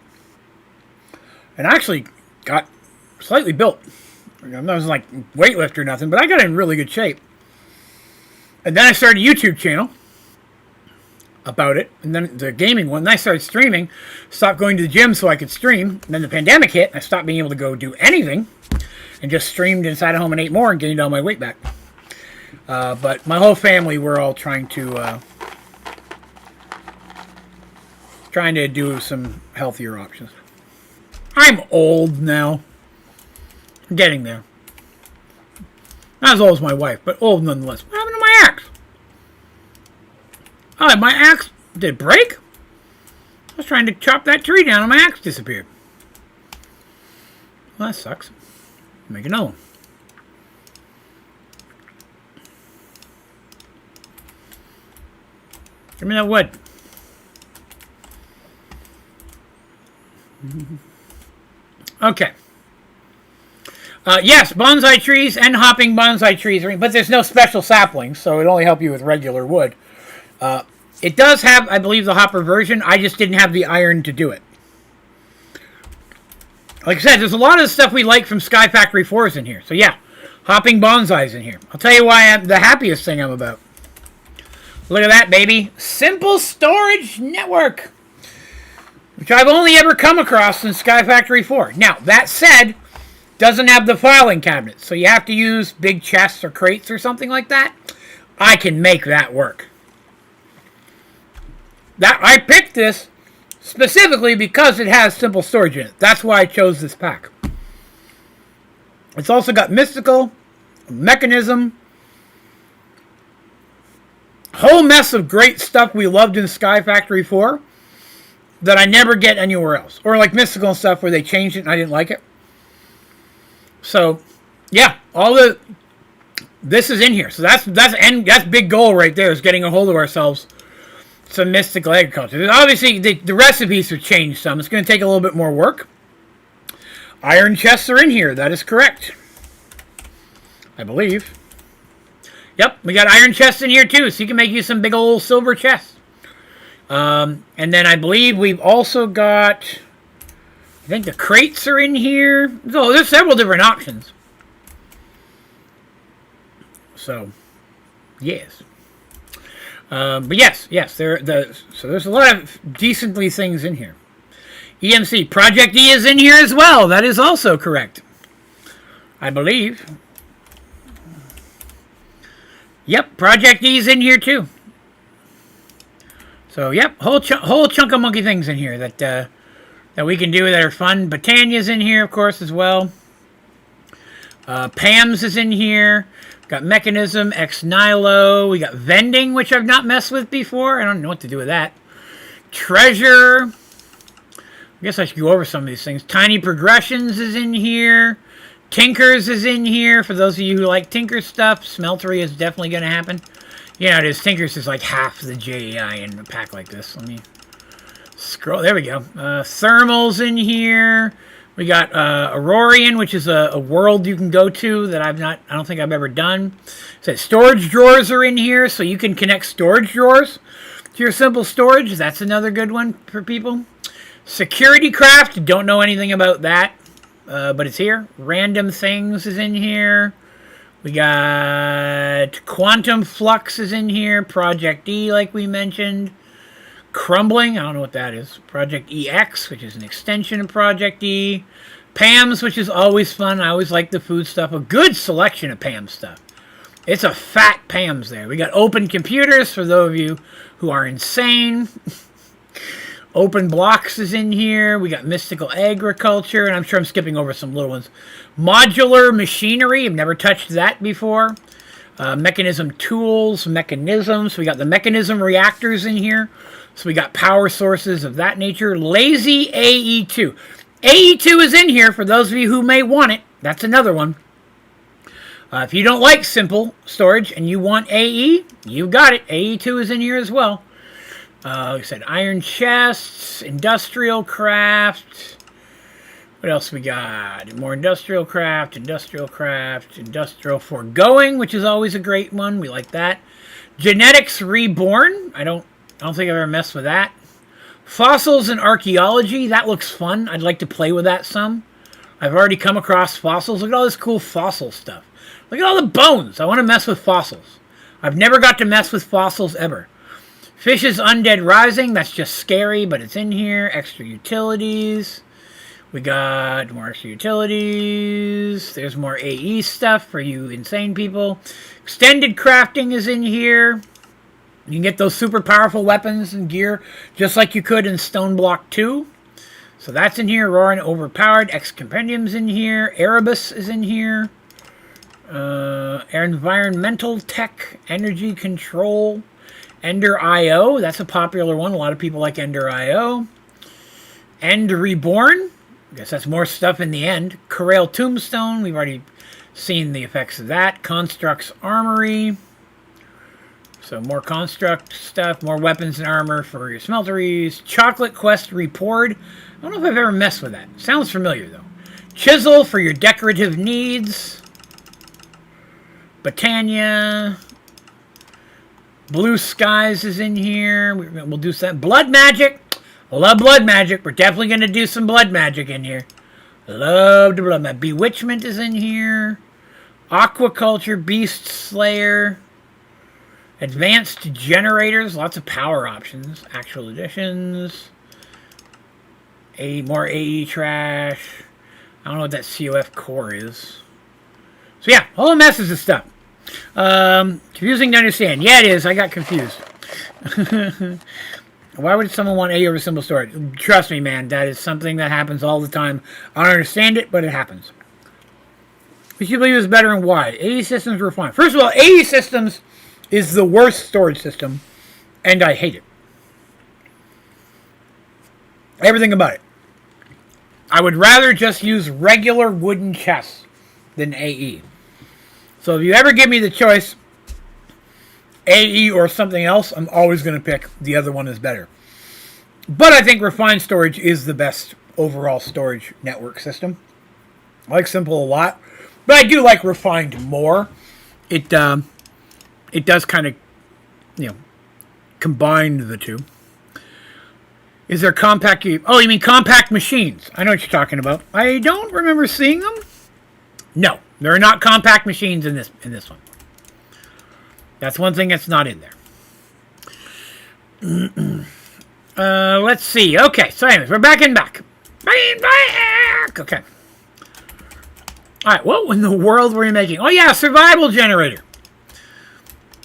And I actually got slightly built. I wasn't like weightlifter or nothing, but I got in really good shape. And then I started a YouTube channel about it, and then the gaming one. Then I started streaming, stopped going to the gym so I could stream. And then the pandemic hit, and I stopped being able to go do anything, and just streamed inside of home and ate more and gained all my weight back. But my whole family, we're all trying to do some healthier options. I'm old now. I'm getting there. Not as old as my wife, but old nonetheless. What happened to my axe? Oh, my axe, did it break? I was trying to chop that tree down and my axe disappeared. Well, that sucks. Make another one. Give me that wood. Okay. Yes, bonsai trees and hopping bonsai trees, but there's no special saplings, so it'll only help you with regular wood. It does have, I believe, the hopper version. I just didn't have the iron to do it. Like I said, there's a lot of the stuff we like from Sky Factory 4s in here. So yeah, hopping bonsais in here. I'll tell you why I'm the happiest thing I'm about. Look at that, baby. Simple Storage Network. which I've only ever come across in Sky Factory 4. Now, that said, doesn't have the filing cabinet, so you have to use big chests or crates or something like that. I can make that work. I picked this specifically because it has simple storage in it. That's why I chose this pack. It's also got mystical, mechanism, whole mess of great stuff we loved in Sky Factory 4 that I never get anywhere else. Or like mystical and stuff where they changed it and I didn't like it. So, yeah, this is in here. So that's big goal right there, is getting a hold of ourselves some mystical agriculture. Obviously, the recipes have changed some. It's going to take a little bit more work. Iron chests are in here. That is correct, I believe. Yep, we got iron chests in here too, so you can make you some big old silver chests. And then I believe we've also got, I think the crates are in here. So there's several different options. So, yes. But yes, so there's a lot of decently things in here. EMC, Project E is in here as well. That is also correct, I believe. Yep, Project E is in here too. So yep, whole chunk of monkey things in here that we can do that are fun. Britannia's in here, of course, as well. Pam's is in here. Got Mechanism, Ex Nihilo. We got Vending, which I've not messed with before. I don't know what to do with that. Treasure. I guess I should go over some of these things. Tiny Progressions is in here. Tinkers is in here. For those of you who like Tinker stuff, Smeltery is definitely going to happen. Yeah, it is. Tinkers is like half the JEI in a pack like this. Let me scroll. There we go. Thermal's in here. We got Aurorian, which is a world you can go to that I don't think I've ever done. It says storage drawers are in here, so you can connect storage drawers to your simple storage. That's another good one for people. Security Craft, don't know anything about that, but it's here. Random Things is in here. We got Quantum Flux is in here. Project E, like we mentioned. Crumbling, I don't know what that is. Project EX, which is an extension of Project E. Pam's, which is always fun. I always like the food stuff. A good selection of Pam stuff. It's a fat Pam's there. We got Open Computers for those of you who are insane. Open Blocks is in here. We got Mystical Agriculture, and I'm sure I'm skipping over some little ones. Modular Machinery, I've never touched that before. Mechanism Tools, Mechanisms. We got the Mechanism Reactors in here. So we got power sources of that nature. Lazy AE2. AE2 is in here for those of you who may want it. That's another one. If you don't like simple storage and you want AE, you got it. AE2 is in here as well. Like I said, iron chests, industrial craft. What else we got? More industrial craft, industrial foregoing, which is always a great one. We like that. Genetics Reborn. I don't think I've ever messed with that. Fossils and archaeology. That looks fun. I'd like to play with that some. I've already come across fossils. Look at all this cool fossil stuff. Look at all the bones. I want to mess with fossils. I've never got to mess with fossils ever. Fish's Undead Rising. That's just scary, but it's in here. Extra utilities. We got more extra utilities. There's more AE stuff for you insane people. Extended crafting is in here. You can get those super powerful weapons and gear just like you could in Stone Block 2. So that's in here. Roaring Overpowered. X-Compendium's in here. Erebus is in here. Environmental Tech. Energy Control. Ender IO. That's a popular one. A lot of people like Ender IO. End Reborn. I guess that's more stuff in the end. Corral Tombstone. We've already seen the effects of that. Constructs Armory. So more construct stuff, more weapons and armor for your smelteries. Chocolate Quest Report. I don't know if I've ever messed with that. Sounds familiar, though. Chisel for your decorative needs. Britannia. Blue Skies is in here. We'll do some blood magic. I love blood magic. We're definitely going to do some blood magic in here. Love the blood magic. Bewitchment is in here. Aquaculture, Beast Slayer. Advanced generators, lots of power options. Actual additions. More AE trash. I don't know what that COF core is. So yeah, whole messes of stuff. Confusing to understand. Yeah, it is. I got confused. Why would someone want AE over simple storage? Trust me, man. That is something that happens all the time. I don't understand it, but it happens. Which you believe is better and why? AE systems were fine. First of all, AE systems is the worst storage system, and I hate it. Everything about it. I would rather just use regular wooden chests than AE. So if you ever give me the choice, AE or something else, I'm always going to pick the other one is better. But I think refined storage is the best overall storage network system. I like simple a lot, but I do like refined more. It does kind of, combine the two. Is there compact? Oh, you mean compact machines? I know what you're talking about. I don't remember seeing them. No, there are not compact machines in this one. That's one thing that's not in there. Let's see. Okay, so anyways, we're back. Okay. All right, what in the world were you making? Oh yeah, survival generator.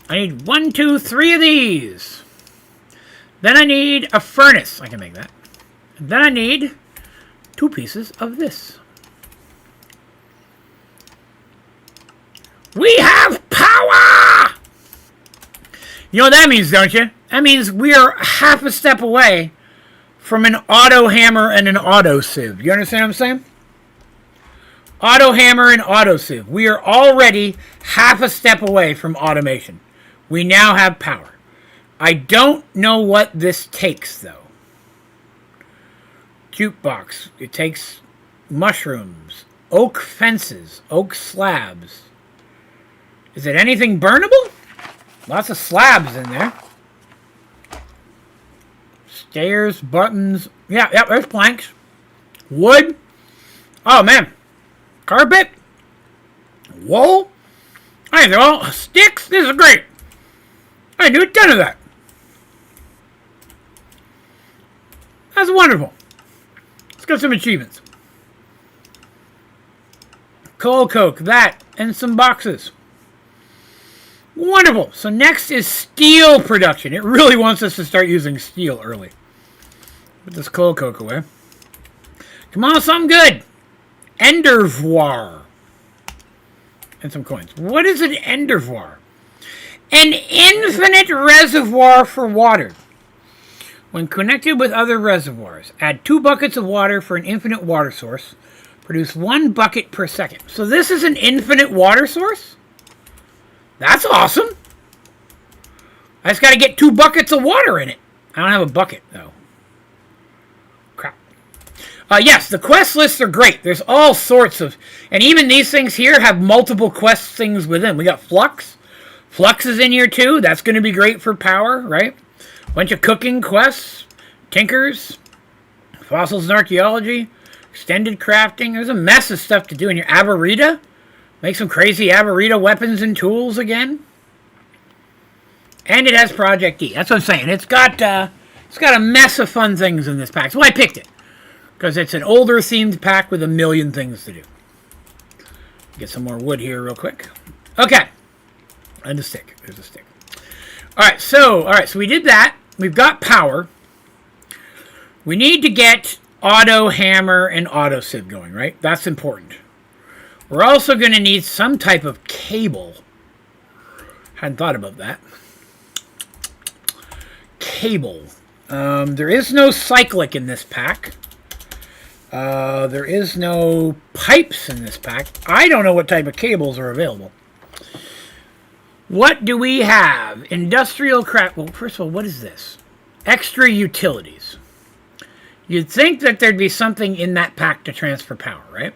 I need 1, 2, 3 of these. Then I need a furnace. I can make that. And then I need 2 pieces of this. We have power! You know what that means, don't you? That means we are half a step away from an auto hammer and an auto sieve. You understand what I'm saying? Auto hammer and auto sieve. We are already half a step away from automation. We now have power. I don't know what this takes, though. Jukebox. It takes mushrooms, oak fences, oak slabs. Is it anything burnable? Lots of slabs in there. Stairs, buttons. Yeah, there's planks. Wood. Oh, man. Carpet. Wool. Hey, they're all sticks. This is great. I do a ton of that. That's wonderful. Let's get some achievements. Coal coke, that, and some boxes. Wonderful. So next is steel production. It really wants us to start using steel early. Put this coal coke away. Come on, something good. Endervoir. And some coins. What is an endervoir? An infinite reservoir for water. When connected with other reservoirs, add 2 buckets of water for an infinite water source. Produce 1 bucket per second. So this is an infinite water source? That's awesome. I just got to get 2 buckets of water in it. I don't have a bucket, though. Crap. Yes, the quest lists are great. There's all sorts of... And even these things here have multiple quest things within. We got Flux. Flux is in here, too. That's going to be great for power, right? Bunch of cooking quests. Tinkers. Fossils and archaeology. Extended crafting. There's a mess of stuff to do in your Avarita. Make some crazy Avarita weapons and tools again. And it has Project E. That's what I'm saying. It's got a mess of fun things in this pack. That's why I picked it. Because it's an older themed pack with a million things to do. Get some more wood here real quick. Okay. And a stick. There's a stick. Alright, so we did that. We've got power. We need to get auto hammer and auto sieve going, right? That's important. We're also going to need some type of cable. Hadn't thought about that. Cable. There is no cyclic in this pack. There is no pipes in this pack. I don't know what type of cables are available. What do we have? Industrial craft. Well, first of all, what is this? Extra utilities. You'd think that there'd be something in that pack to transfer power, right?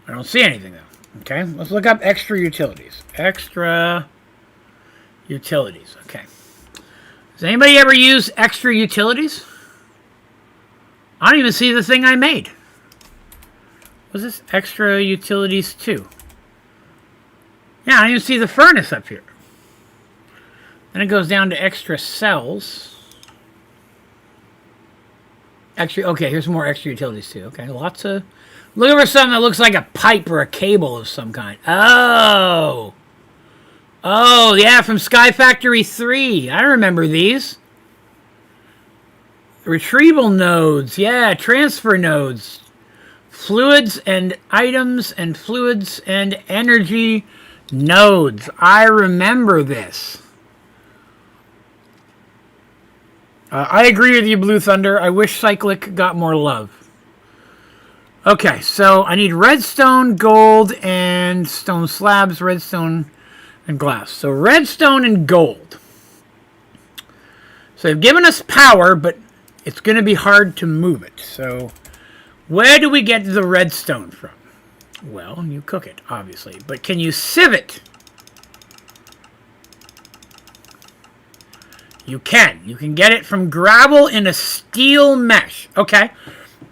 I don't see anything, though. Okay, let's look up extra utilities. Extra utilities. Okay. Does anybody ever use extra utilities? I don't even see the thing I made. Was this extra utilities 2? Yeah, I don't even see the furnace up here. Then it goes down to extra cells. Extra, okay, here's more extra utilities too. Okay, lots of... Looking for something that looks like a pipe or a cable of some kind. Oh! Oh, yeah, from Sky Factory 3. I remember these. Retrieval nodes. Yeah, transfer nodes. Fluids and items and fluids and energy nodes. I remember this. I agree with you, Blue Thunder. I wish Cyclic got more love. Okay, so I need redstone, gold, and stone slabs, redstone, and glass. So redstone and gold. So they've given us power, but it's going to be hard to move it. So where do we get the redstone from? Well, you cook it, obviously. But can you sieve it? You can. You can get it from gravel in a steel mesh. Okay.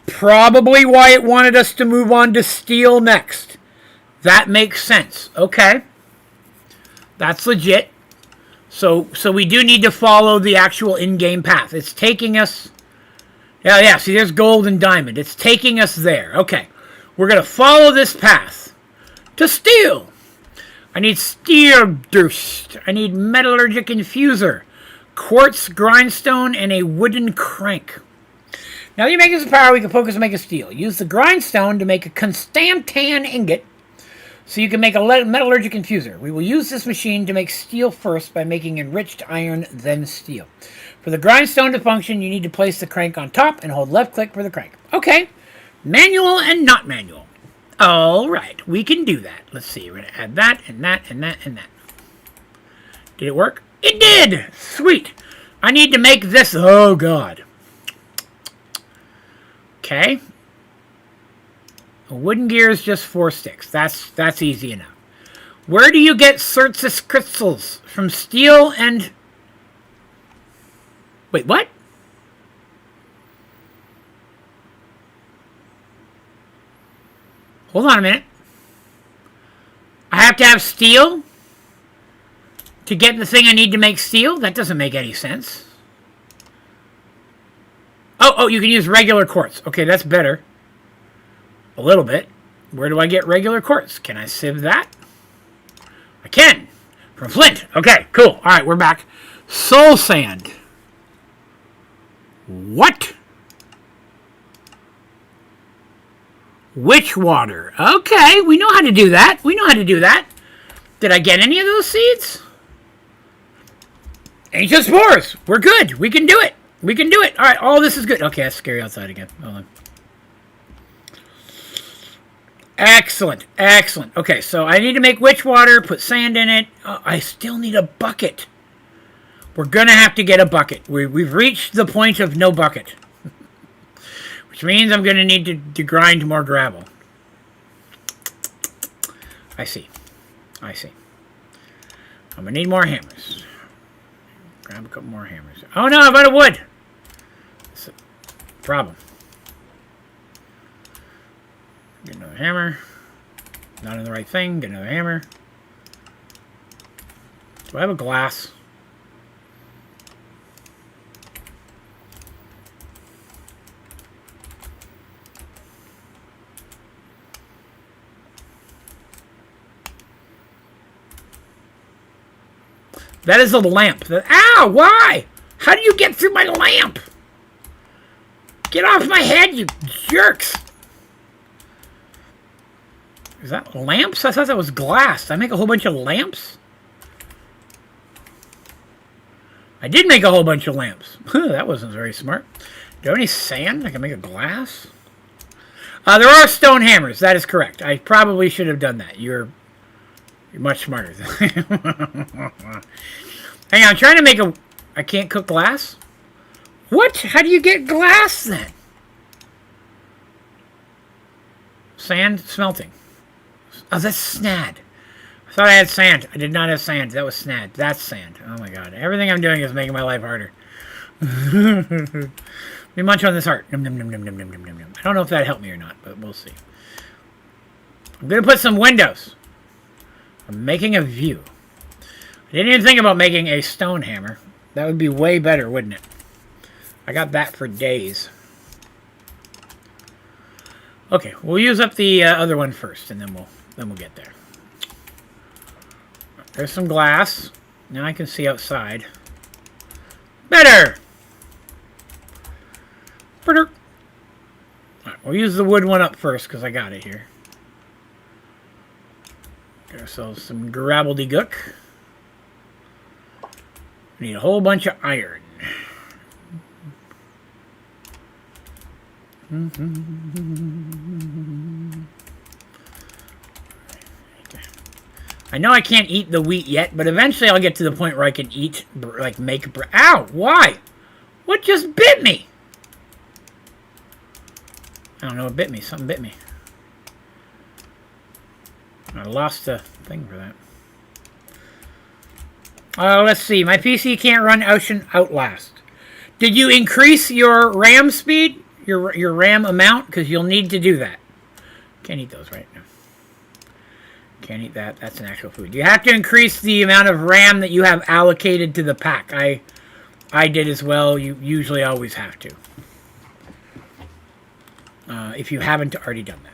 Probably why it wanted us to move on to steel next. That makes sense. Okay. That's legit. So we do need to follow the actual in-game path. It's taking us... Yeah, see, there's gold and diamond. It's taking us there. Okay. We're going to follow this path to steel. I need steel dust. I need metallurgic infuser. Quartz grindstone and a wooden crank. Now that you make this power, we can focus and make a steel. Use the grindstone to make a Constantan ingot, so you can make a metallurgic infuser. We will use this machine to make steel first by making enriched iron, then steel. For the grindstone to function, you need to place the crank on top and hold left click for the crank. Okay, manual and not manual. All right, we can do that. Let's see, we're going to add that and that and that and that. Did it work? It did! Sweet. I need to make this. Oh, God. Okay. A wooden gear is just 4 sticks. That's easy enough. Where do you get Certus crystals? From steel and... Wait, what? Hold on a minute. I have to have steel to get the thing I need to make steel? That doesn't make any sense. Oh, you can use regular quartz. Okay, that's better. A little bit. Where do I get regular quartz? Can I sieve that? I can. From flint. Okay, cool. All right, we're back. Soul sand. What? Witch water. Okay, we know how to do that. We know how to do that. Did I get any of those seeds? Ancient spores. We're good. We can do it. We can do it. All right, all this is good. Okay, that's scary outside again. Hold on. Excellent. Excellent. Okay, so I need to make witch water, put sand in it. I still need a bucket. We're going to have to get a bucket. We've reached the point of no bucket. Which means I'm going to need to grind more gravel. I see. I see. I'm going to need more hammers. Grab a couple more hammers. Oh no, I'm out of wood! That's a problem. Get another hammer. Not in the right thing. Get another hammer. Do I have a glass? That is a lamp. Ow! Why? How do you get through my lamp? Get off my head, you jerks! Is that lamps? I thought that was glass. Did I make a whole bunch of lamps? I did make a whole bunch of lamps. That wasn't very smart. Do I have any sand? I can make a glass? There are stone hammers. That is correct. I probably should have done that. You're much smarter. Hang on, I'm trying to make a... I can't cook glass? What? How do you get glass then? Sand smelting. Oh, that's snad. I thought I had sand. I did not have sand. That was snad. That's sand. Oh my god. Everything I'm doing is making my life harder. Let me munch on this heart. Nom, nom, nom, nom, nom, nom, nom, nom. I don't know if that helped me or not, but we'll see. I'm going to put some windows. I'm making a view. I I didn't even think about making a stone hammer. That would be way better, wouldn't it? I got that for days. Okay, we'll use up the other one first, and then we'll get there. There's some glass. Now I can see outside. Better! Alright, we'll use the wood one up first, because I got it here. Get ourselves some grabbledygook. We need a whole bunch of iron. I know I can't eat the wheat yet, but eventually I'll get to the point where I can eat, like, make bread. Ow! Why? What just bit me? I don't know what bit me. Something bit me. I lost the thing for that. Let's see. My PC can't run Outlast. Did you increase your RAM speed? Your RAM amount? Because you'll need to do that. Can't eat those right now. Can't eat that. That's an actual food. You have to increase the amount of RAM that you have allocated to the pack. I did as well. You usually always have to. If you haven't already done that.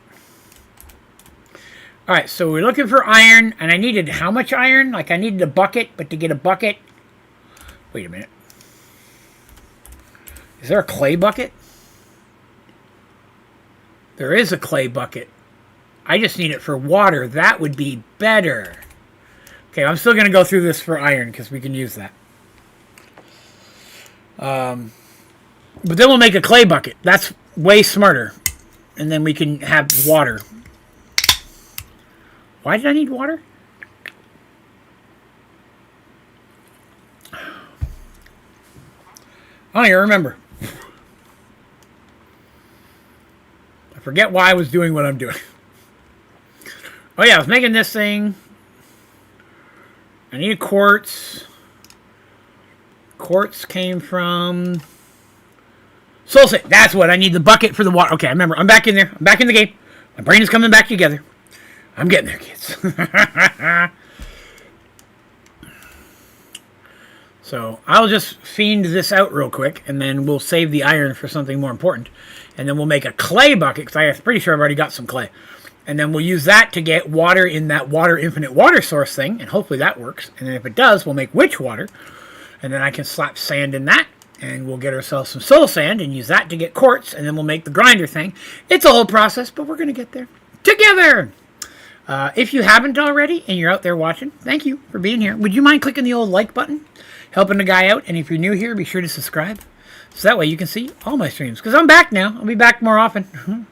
Alright, so we're looking for iron. And I needed how much iron? Like I needed a bucket, but to get a bucket... Wait a minute. Is there a clay bucket? There is a clay bucket. I just need it for water. That would be better. Okay, I'm still going to go through this for iron because we can use that. But then we'll make a clay bucket. That's way smarter. And then we can have water. Why did I need water? I don't even remember. I forget why I was doing what I'm doing. Oh yeah, I was making this thing. I need a quartz. Quartz came from... Soul Sand. That's what I need, the bucket for the water. Okay, I remember. I'm back in there. I'm back in the game. My brain is coming back together. I'm getting there, kids. So, I'll just fiend this out real quick, and then we'll save the iron for something more important. And then we'll make a clay bucket, because I'm pretty sure I've already got some clay. And then we'll use that to get water in that water infinite water source thing, and hopefully that works. And then if it does, we'll make witch water. And then I can slap sand in that, and we'll get ourselves some soul sand and use that to get quartz, and then we'll make the grinder thing. It's a whole process, but we're going to get there together. If you haven't already, and you're out there watching, thank you for being here. Would you mind clicking the old like button? Helping the guy out. And if you're new here, be sure to subscribe. So that way you can see all my streams. Because I'm back now. I'll be back more often.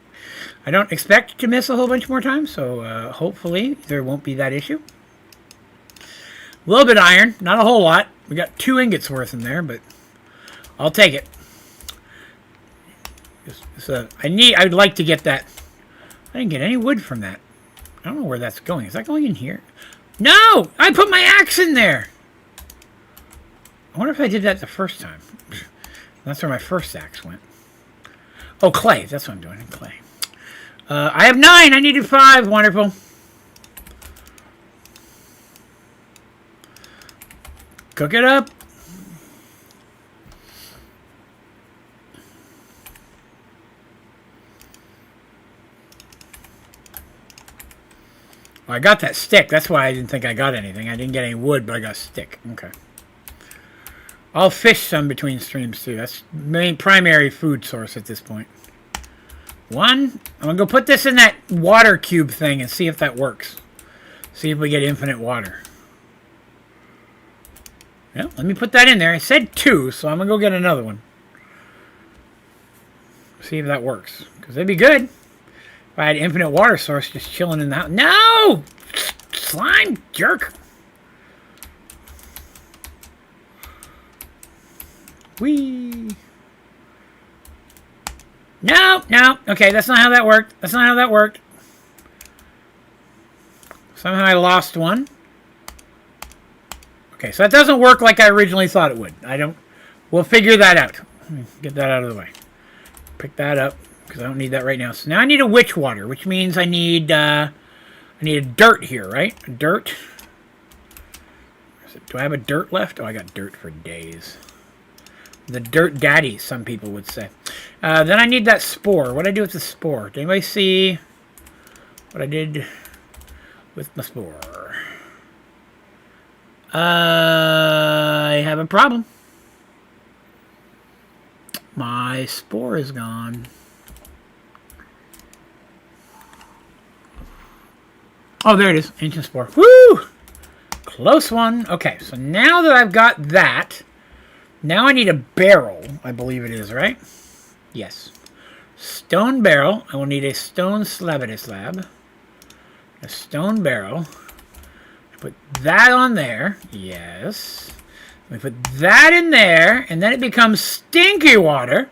I don't expect to miss a whole bunch more times. So hopefully there won't be that issue. A little bit of iron. Not a whole lot. We got 2 ingots worth in there. But I'll take it. I'd like to get that. I didn't get any wood from that. I don't know where that's going. Is that going in here? No! I put my axe in there! I wonder if I did that the first time. That's where my first axe went. Oh, clay. That's what I'm doing. Clay. I have 9. I needed 5. Wonderful. Cook it up. Well, I got that stick. That's why I didn't think I got anything. I didn't get any wood, but I got a stick. Okay. I'll fish some between streams, too. That's main primary food source at this point. 1. I'm going to go put this in that water cube thing and see if that works. See if we get infinite water. Well, let me put that in there. I said 2, so I'm going to go get another one. See if that works. Because it'd be good if I had infinite water source just chilling in the house. No! Slime jerk! Whee! No, no. Okay, that's not how that worked. That's not how that worked. Somehow I lost one. Okay, so that doesn't work like I originally thought it would. We'll figure that out. Let me get that out of the way. Pick that up, because I don't need that right now. So now I need a witch water, which means I need a dirt here, right? A dirt. Do I have a dirt left? Oh, I got dirt for days. The dirt daddy, some people would say. Then I need that spore. What did I do with the spore? Did anybody see what I did with my spore? I have a problem. My spore is gone. Oh, there it is. Ancient spore. Woo! Close one. Okay, so now that I've got that, now I need a barrel, I believe it is, right? Yes. Stone barrel. I will need a stone slab. A stone barrel. Put that on there. Yes. We put that in there, and then it becomes stinky water.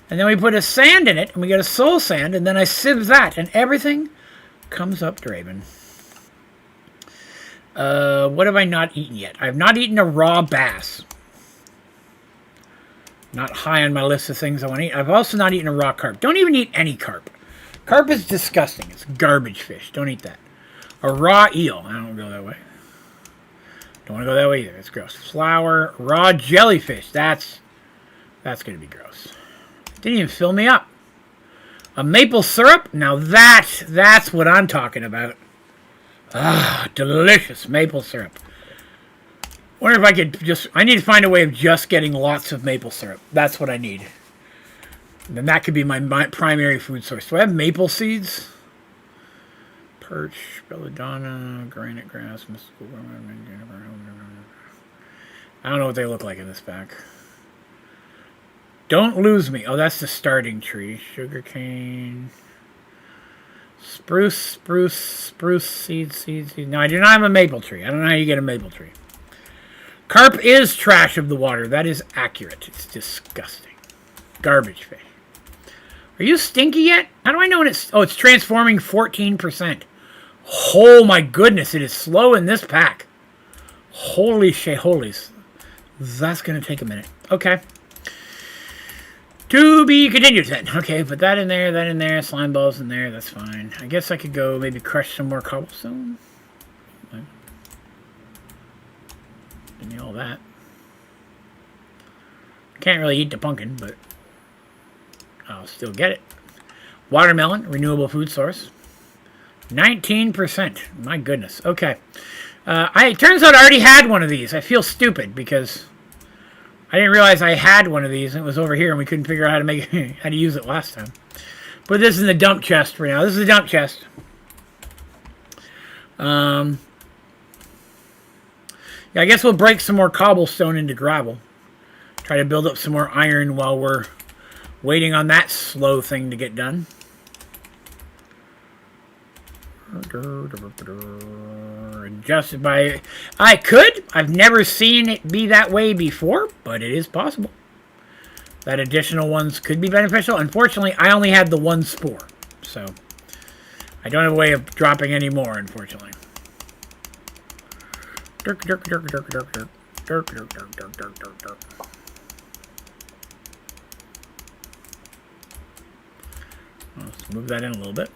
And then we put a sand in it, and we get a soul sand, and then I sieve that, and everything comes up Draven. What have I not eaten yet? I've not eaten a raw bass. Not high on my list of things I want to eat. I've also not eaten a raw carp. Don't even eat any carp. Carp is disgusting. It's garbage fish. Don't eat that. A raw eel. I don't go that way. Don't want to go that way either. It's gross. Flour. Raw jellyfish. That's going to be gross. Didn't even fill me up. A maple syrup? Now that's what I'm talking about. Ah, delicious maple syrup. Wonder if I could just... I need to find a way of just getting lots of maple syrup. That's what I need. And then that could be my primary food source. Do I have maple seeds? Perch, belladonna, granite grass, mystical... I don't know what they look like in this pack. Don't lose me. Oh, that's the starting tree. Sugarcane. Spruce, seeds. No, I do not have a maple tree. I don't know how you get a maple tree. Carp is trash of the water. That is accurate. It's disgusting. Garbage fish. Are you stinky yet? How do I know when it's... Oh, it's transforming 14%. Oh my goodness, it is slow in this pack. Holy shit-holies. That's going to take a minute. Okay. To be continued then. Okay, put that in there, slime balls in there, that's fine. I guess I could go maybe crush some more cobblestone. Give me all that. Can't really eat the pumpkin, but I'll still get it. Watermelon, renewable food source. 19%. My goodness. Okay. It turns out I already had one of these. I feel stupid because I didn't realize I had one of these and it was over here and we couldn't figure out how to make how to use it last time. Put this in the dump chest for now. This is the dump chest. Yeah, I guess we'll break some more cobblestone into gravel. Try to build up some more iron while we're waiting on that slow thing to get done. Adjusted by... I could. I've never seen it be that way before, but it is possible. That additional ones could be beneficial. Unfortunately, I only had the one spore, so I don't have a way of dropping any more, unfortunately. Let's move that in a little bit.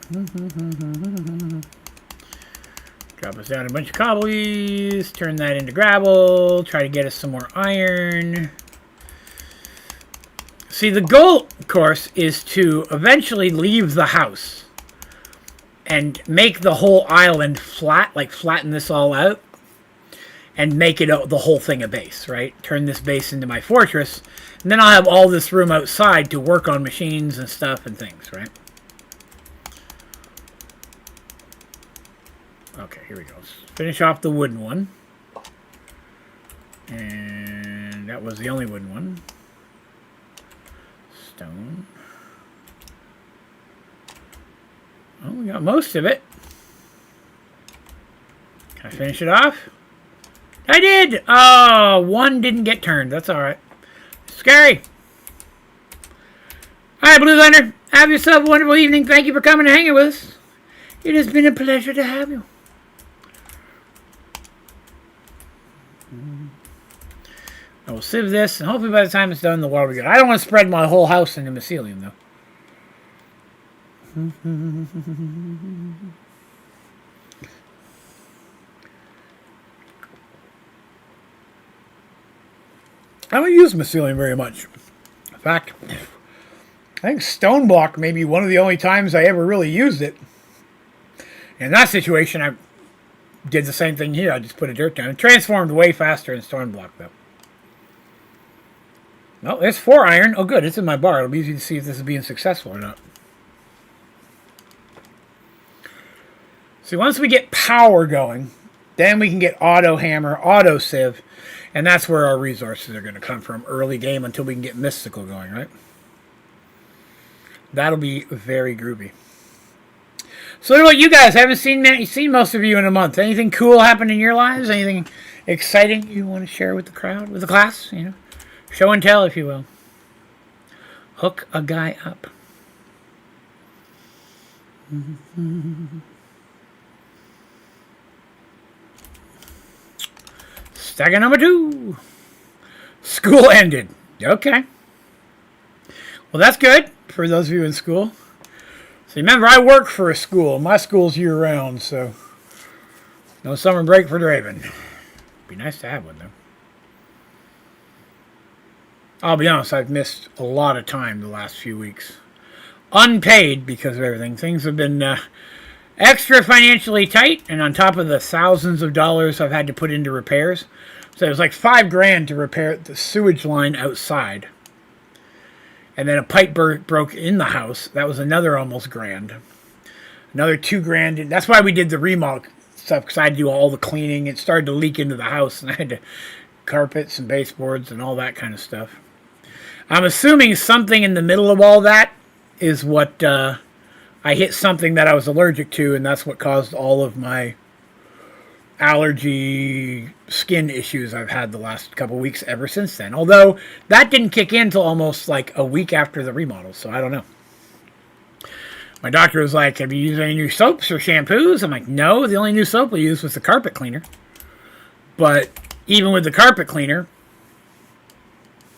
Drop us down a bunch of cobblies. Turn that into gravel. Try to get us some more iron. See, the goal, of course, is to eventually leave the house and make the whole island flat, like flatten this all out and make it the whole thing a base, right? Turn this base into my fortress, and then I'll have all this room outside to work on machines and stuff and things, right? Okay, here we go. Let's finish off the wooden one. And that was the only wooden one. Stone. Oh, we got most of it. Can I finish it off? I did! Oh, one didn't get turned. That's alright. Scary. Alright, Blue Thunder. Have yourself a wonderful evening. Thank you for coming and hanging with us. It has been a pleasure to have you. I will sieve this, and hopefully by the time it's done, the water will be good. I don't want to spread my whole house into mycelium, though. I don't use mycelium very much. In fact, I think stone block may be one of the only times I ever really used it. In that situation, I did the same thing here. I just put a dirt down. It transformed way faster in stone block, though. Oh, there's 4 iron. Oh, good. It's in my bar. It'll be easy to see if this is being successful or not. See, once we get power going, then we can get auto hammer, auto sieve, and that's where our resources are going to come from early game until we can get mystical going, right? That'll be very groovy. So what about you guys? I haven't seen most of you in a month. Anything cool happen in your lives? Anything exciting you want to share with the crowd, with the class? You know, show and tell, if you will. Hook a guy up. Stacker number 2. School ended. Okay. Well, that's good for those of you in school. So remember, I work for a school. My school's year-round, so no summer break for Draven. Be nice to have one, though. I'll be honest, I've missed a lot of time the last few weeks. Unpaid because of everything. Things have been extra financially tight, and on top of the thousands of dollars I've had to put into repairs. So it was like $5,000 to repair the sewage line outside. And then a pipe broke in the house. That was another almost grand. Another $2,000. That's why we did the remodel stuff, because I had to do all the cleaning. It started to leak into the house, and I had to carpets and baseboards and all that kind of stuff. I'm assuming something in the middle of all that is what I hit something that I was allergic to, and that's what caused all of my allergy skin issues I've had the last couple weeks ever since then. Although that didn't kick in until almost like a week after the remodel, so I don't know. My doctor was like, have you used any new soaps or shampoos? I'm like, no, the only new soap we used was the carpet cleaner. But even with the carpet cleaner,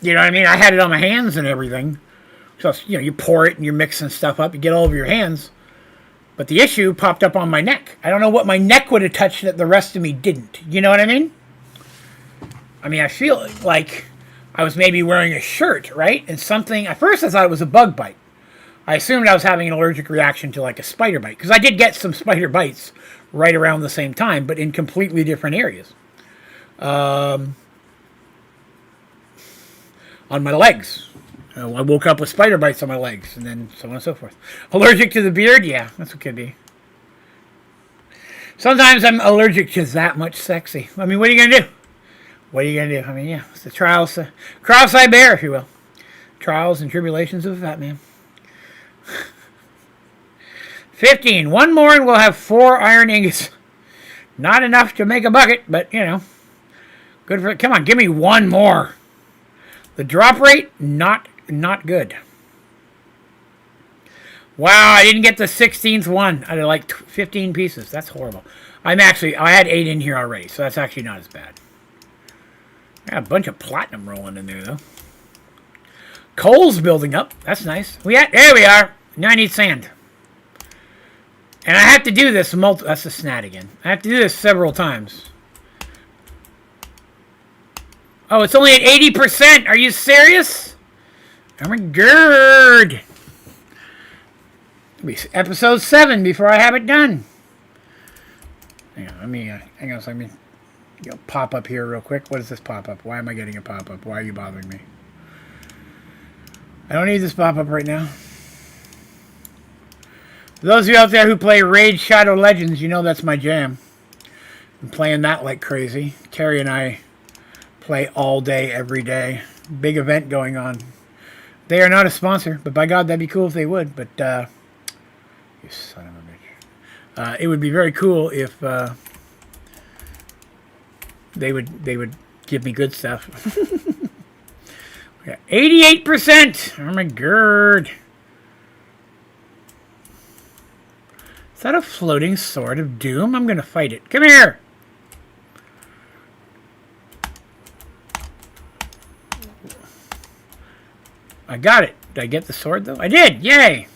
you know what I mean? I had it on my hands and everything. So, you know, you pour it and you're mixing stuff up. You get all over your hands. But the issue popped up on my neck. I don't know what my neck would have touched that the rest of me didn't. You know what I mean? I mean, I feel like I was maybe wearing a shirt, right? And something, at first I thought it was a bug bite. I assumed I was having an allergic reaction to like a spider bite. Because I did get some spider bites right around the same time, but in completely different areas. On my legs. I woke up with spider bites on my legs, and then so on and so forth. Allergic to the beard? Yeah, that's what it could be. Sometimes I'm allergic to that much sexy. I mean, what are you going to do? What are you going to do? I mean, yeah, it's the trials, cross I bear, if you will. Trials and tribulations of a fat man. 15. One more and we'll have 4 iron ingots. Not enough to make a bucket, but, you know. Good for it. Come on, give me one more. The drop rate, not good. Wow, I didn't get the 16th one out of like 15 pieces. That's horrible. I had 8 in here already, so that's actually not as bad. I got a bunch of platinum rolling in there, though. Coal's building up. That's nice. There we are. Now I need sand. And I have to do this that's a snat again. I have to do this several times. Oh, it's only at 80%. Are you serious? Oh my god. It'll be episode 7 before I have it done. Hang on. So let me pop up here real quick. What is this pop up? Why am I getting a pop up? Why are you bothering me? I don't need this pop up right now. For those of you out there who play Raid Shadow Legends, you know that's my jam. I'm playing that like crazy. Terry and I play all day, every day. Big event going on. They are not a sponsor, but by God, that'd be cool if they would. But, you son of a bitch. It would be very cool if they would give me good stuff. 88%! Oh my god. Is that a floating sword of doom? I'm gonna fight it. Come here! I got it. Did I get the sword, though? I did! Yay!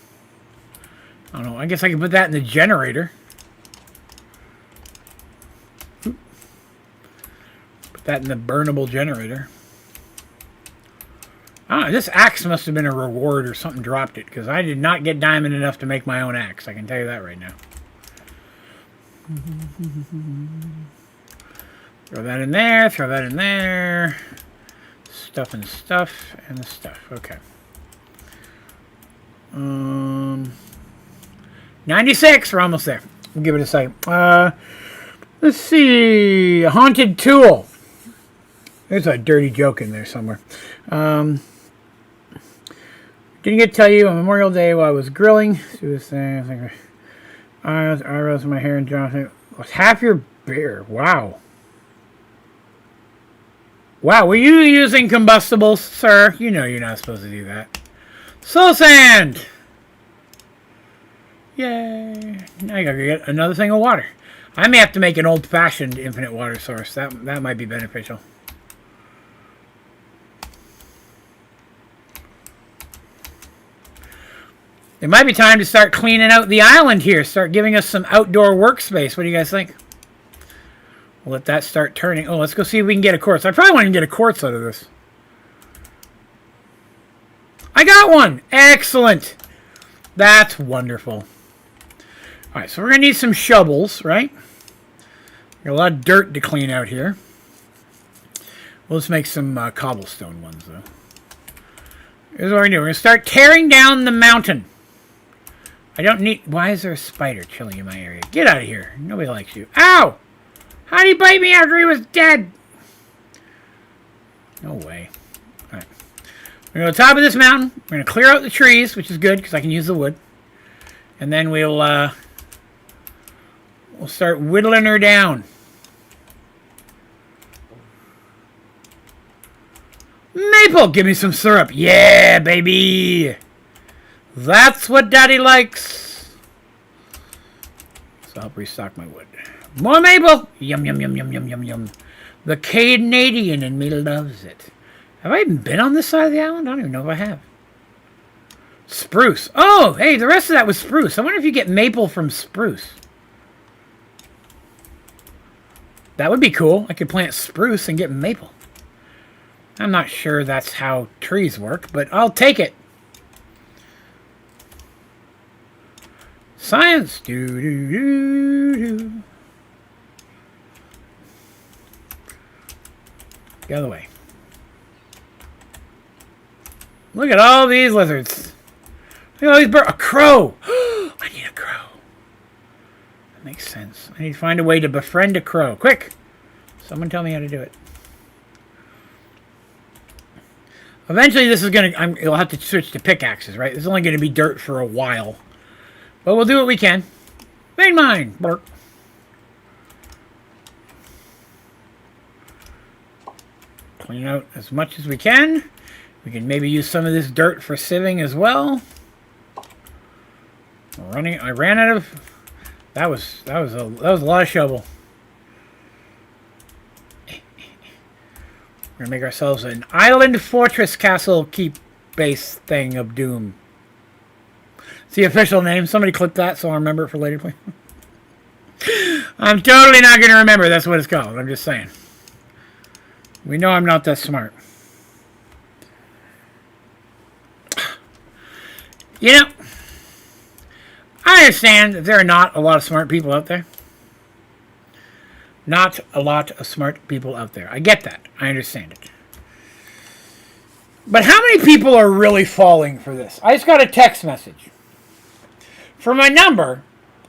I don't know. I guess I can put that in the generator. Put that in the burnable generator. This axe must have been a reward or something dropped it, because I did not get diamond enough to make my own axe. I can tell you that right now. Throw that in there, throw that in there. Stuff and stuff and the stuff. Okay. 96, we're almost there. We'll give it a second. Let's see. A haunted tool. There's a dirty joke in there somewhere. Didn't get to tell you on Memorial Day while I was grilling. See this thing. I rose my hair and Jonathan. Half your beer. Wow. Wow, were you using combustibles, sir? You know you're not supposed to do that. Soul sand! Yay. Now I gotta get another thing of water. I may have to make an old-fashioned infinite water source. That might be beneficial. It might be time to start cleaning out the island here. Start giving us some outdoor workspace. What do you guys think? We'll let that start turning. Oh, let's go see if we can get a quartz. I probably want to get a quartz out of this. I got one! Excellent! That's wonderful. Alright, so we're going to need some shovels, right? Got a lot of dirt to clean out here. We'll just make some cobblestone ones, though. Here's what we're going to do. We're going to start tearing down the mountain. I don't need... Why is there a spider chilling in my area? Get out of here. Nobody likes you. Ow! How did he bite me after he was dead? No way. Alright. We're going to go to the top of this mountain. We're going to clear out the trees, which is good because I can use the wood. And then we'll start whittling her down. Maple! Give me some syrup. Yeah, baby! That's what Daddy likes. So I'll restock my wood. More maple! Yum, yum, yum, yum, yum, yum, yum. The Canadian in me loves it. Have I even been on this side of the island? I don't even know if I have. Spruce. Oh, hey, the rest of that was spruce. I wonder if you get maple from spruce. That would be cool. I could plant spruce and get maple. I'm not sure that's how trees work, but I'll take it. Science. Get out of the way. Look at all these lizards. Look at all these birds. A crow. I need a crow. That makes sense. I need to find a way to befriend a crow. Quick. Someone tell me how to do it. Eventually this is going to... You'll have to switch to pickaxes, right? This is only going to be dirt for a while. But we'll do what we can. Vein mine. Burp. Clean out as much as we can. We can maybe use some of this dirt for sieving as well. I ran out of... That was a lot of shovel. We're gonna make ourselves an island fortress castle keep base thing of doom. It's the official name. Somebody clip that so I'll remember it for later, please. I'm totally not gonna remember that's what it's called. I'm just saying. We know I'm not that smart. You know, I understand that there are not a lot of smart people out there. Not a lot of smart people out there. I get that. I understand it. But how many people are really falling for this? I just got a text message. From a number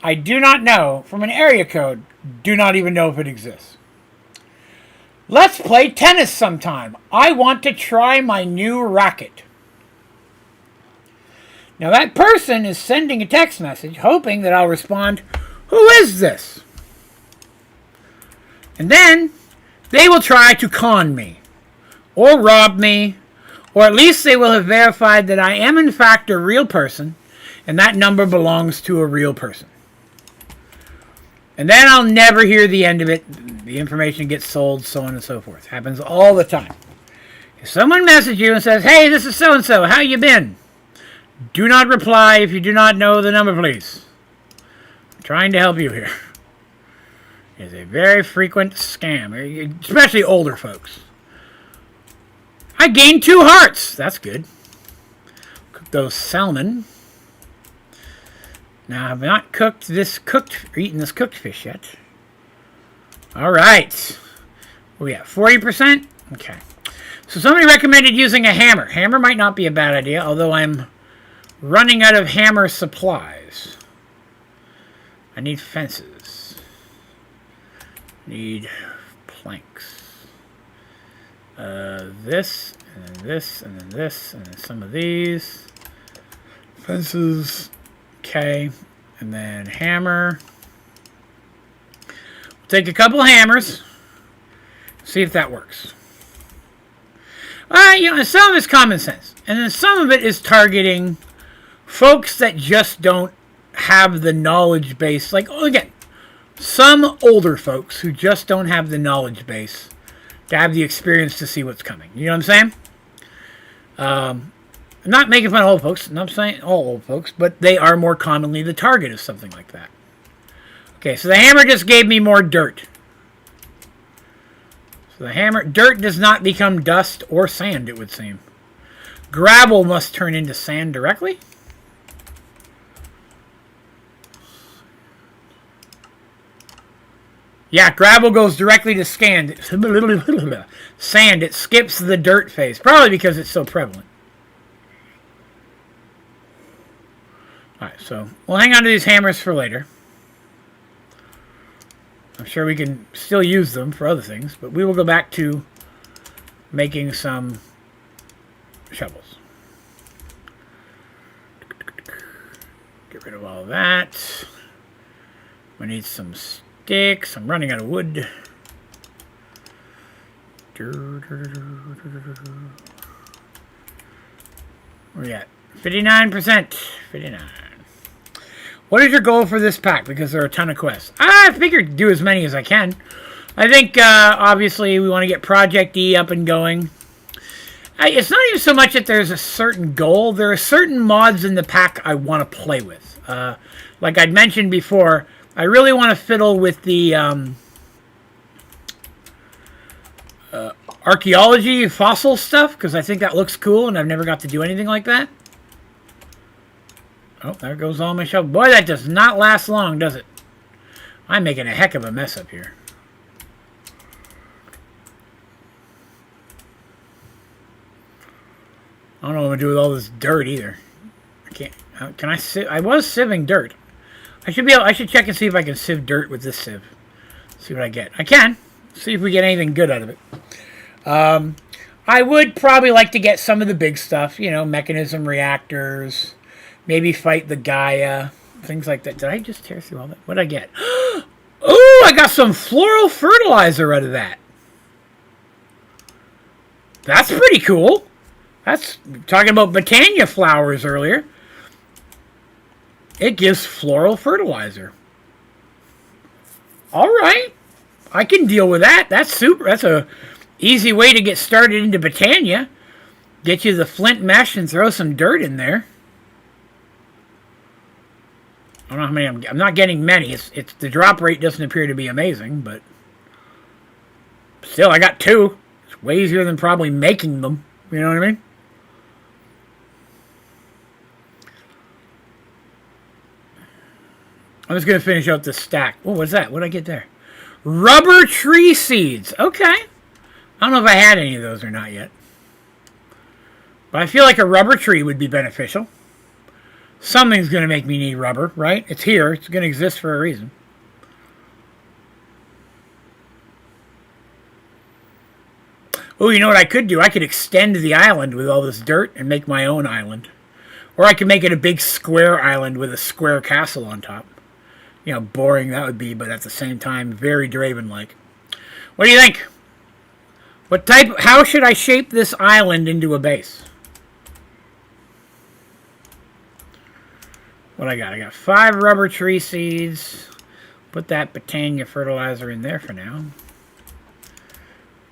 I do not know, from an area code, do not even know if it exists. Let's play tennis sometime. I want to try my new racket. Now that person is sending a text message hoping that I'll respond, who is this? And then they will try to con me or rob me, or at least they will have verified that I am in fact a real person and that number belongs to a real person. And then I'll never hear the end of it. The information gets sold, so on and so forth. Happens all the time. If someone messages you and says, hey, this is so-and-so, how you been? Do not reply if you do not know the number, please. I'm trying to help you here. It's a very frequent scam, especially older folks. I gained 2 hearts. That's good. Cook those salmon. Now, I've not eaten this cooked fish yet. All right. What we got? 40%? Okay. So somebody recommended using a hammer. Hammer might not be a bad idea, although I'm running out of hammer supplies. I need fences. Need planks. This, and then this, and then this, and then some of these. Fences. Okay. And then hammer. We'll take a couple hammers. See if that works. You know, some of it's common sense. And then some of it is targeting folks that just don't have the knowledge base. Like, again, some older folks who just don't have the knowledge base to have the experience to see what's coming. You know what I'm saying? I'm not making fun of old folks. I'm not saying all old folks, but they are more commonly the target of something like that. Okay, so the hammer just gave me more dirt. So the hammer, dirt does not become dust or sand, it would seem. Gravel must turn into sand directly. Yeah, gravel goes directly to sand. Sand, it skips the dirt phase. Probably because it's so prevalent. Alright, so we'll hang on to these hammers for later. I'm sure we can still use them for other things, but we will go back to making some shovels. Get rid of all that. We need some sticks. I'm running out of wood. Where we at? 59%. 59. What is your goal for this pack? Because there are a ton of quests. I figured do as many as I can. I think, obviously, we want to get Project E up and going. It's not even so much that there's a certain goal. There are certain mods in the pack I want to play with. Like I'd mentioned before, I really want to fiddle with the archaeology fossil stuff, because I think that looks cool, and I've never got to do anything like that. Oh, there goes all my shovel. Boy, that does not last long, does it? I'm making a heck of a mess up here. I don't know what I'm going to do with all this dirt either. I can't. Can I sieve? I was sieving dirt. I should check and see if I can sieve dirt with this sieve. See what I get. I can. See if we get anything good out of it. I would probably like to get some of the big stuff. You know, mechanism reactors. Maybe fight the Gaia. Things like that. Did I just tear through all that? What did I get? Oh, I got some floral fertilizer out of that. That's pretty cool. That's talking about Botania flowers earlier. It gives floral fertilizer. All right. I can deal with that. That's super. That's a easy way to get started into Botania. Get you the flint mesh and throw some dirt in there. I don't know how many I'm not getting many. It's the drop rate doesn't appear to be amazing, but still I got 2. It's way easier than probably making them. You know what I mean? I'm just going to finish out this stack. Oh, what's that? What did I get there? Rubber tree seeds. Okay. I don't know if I had any of those or not yet. But I feel like a rubber tree would be beneficial. Something's going to make me need rubber, right? It's here. It's going to exist for a reason. Oh, you know what I could do? I could extend the island with all this dirt and make my own island. Or I could make it a big square island with a square castle on top. You know, boring that would be, but at the same time, very Draven-like. What do you think? How should I shape this island into a base? What I got? I got 5 rubber tree seeds. Put that Botania fertilizer in there for now.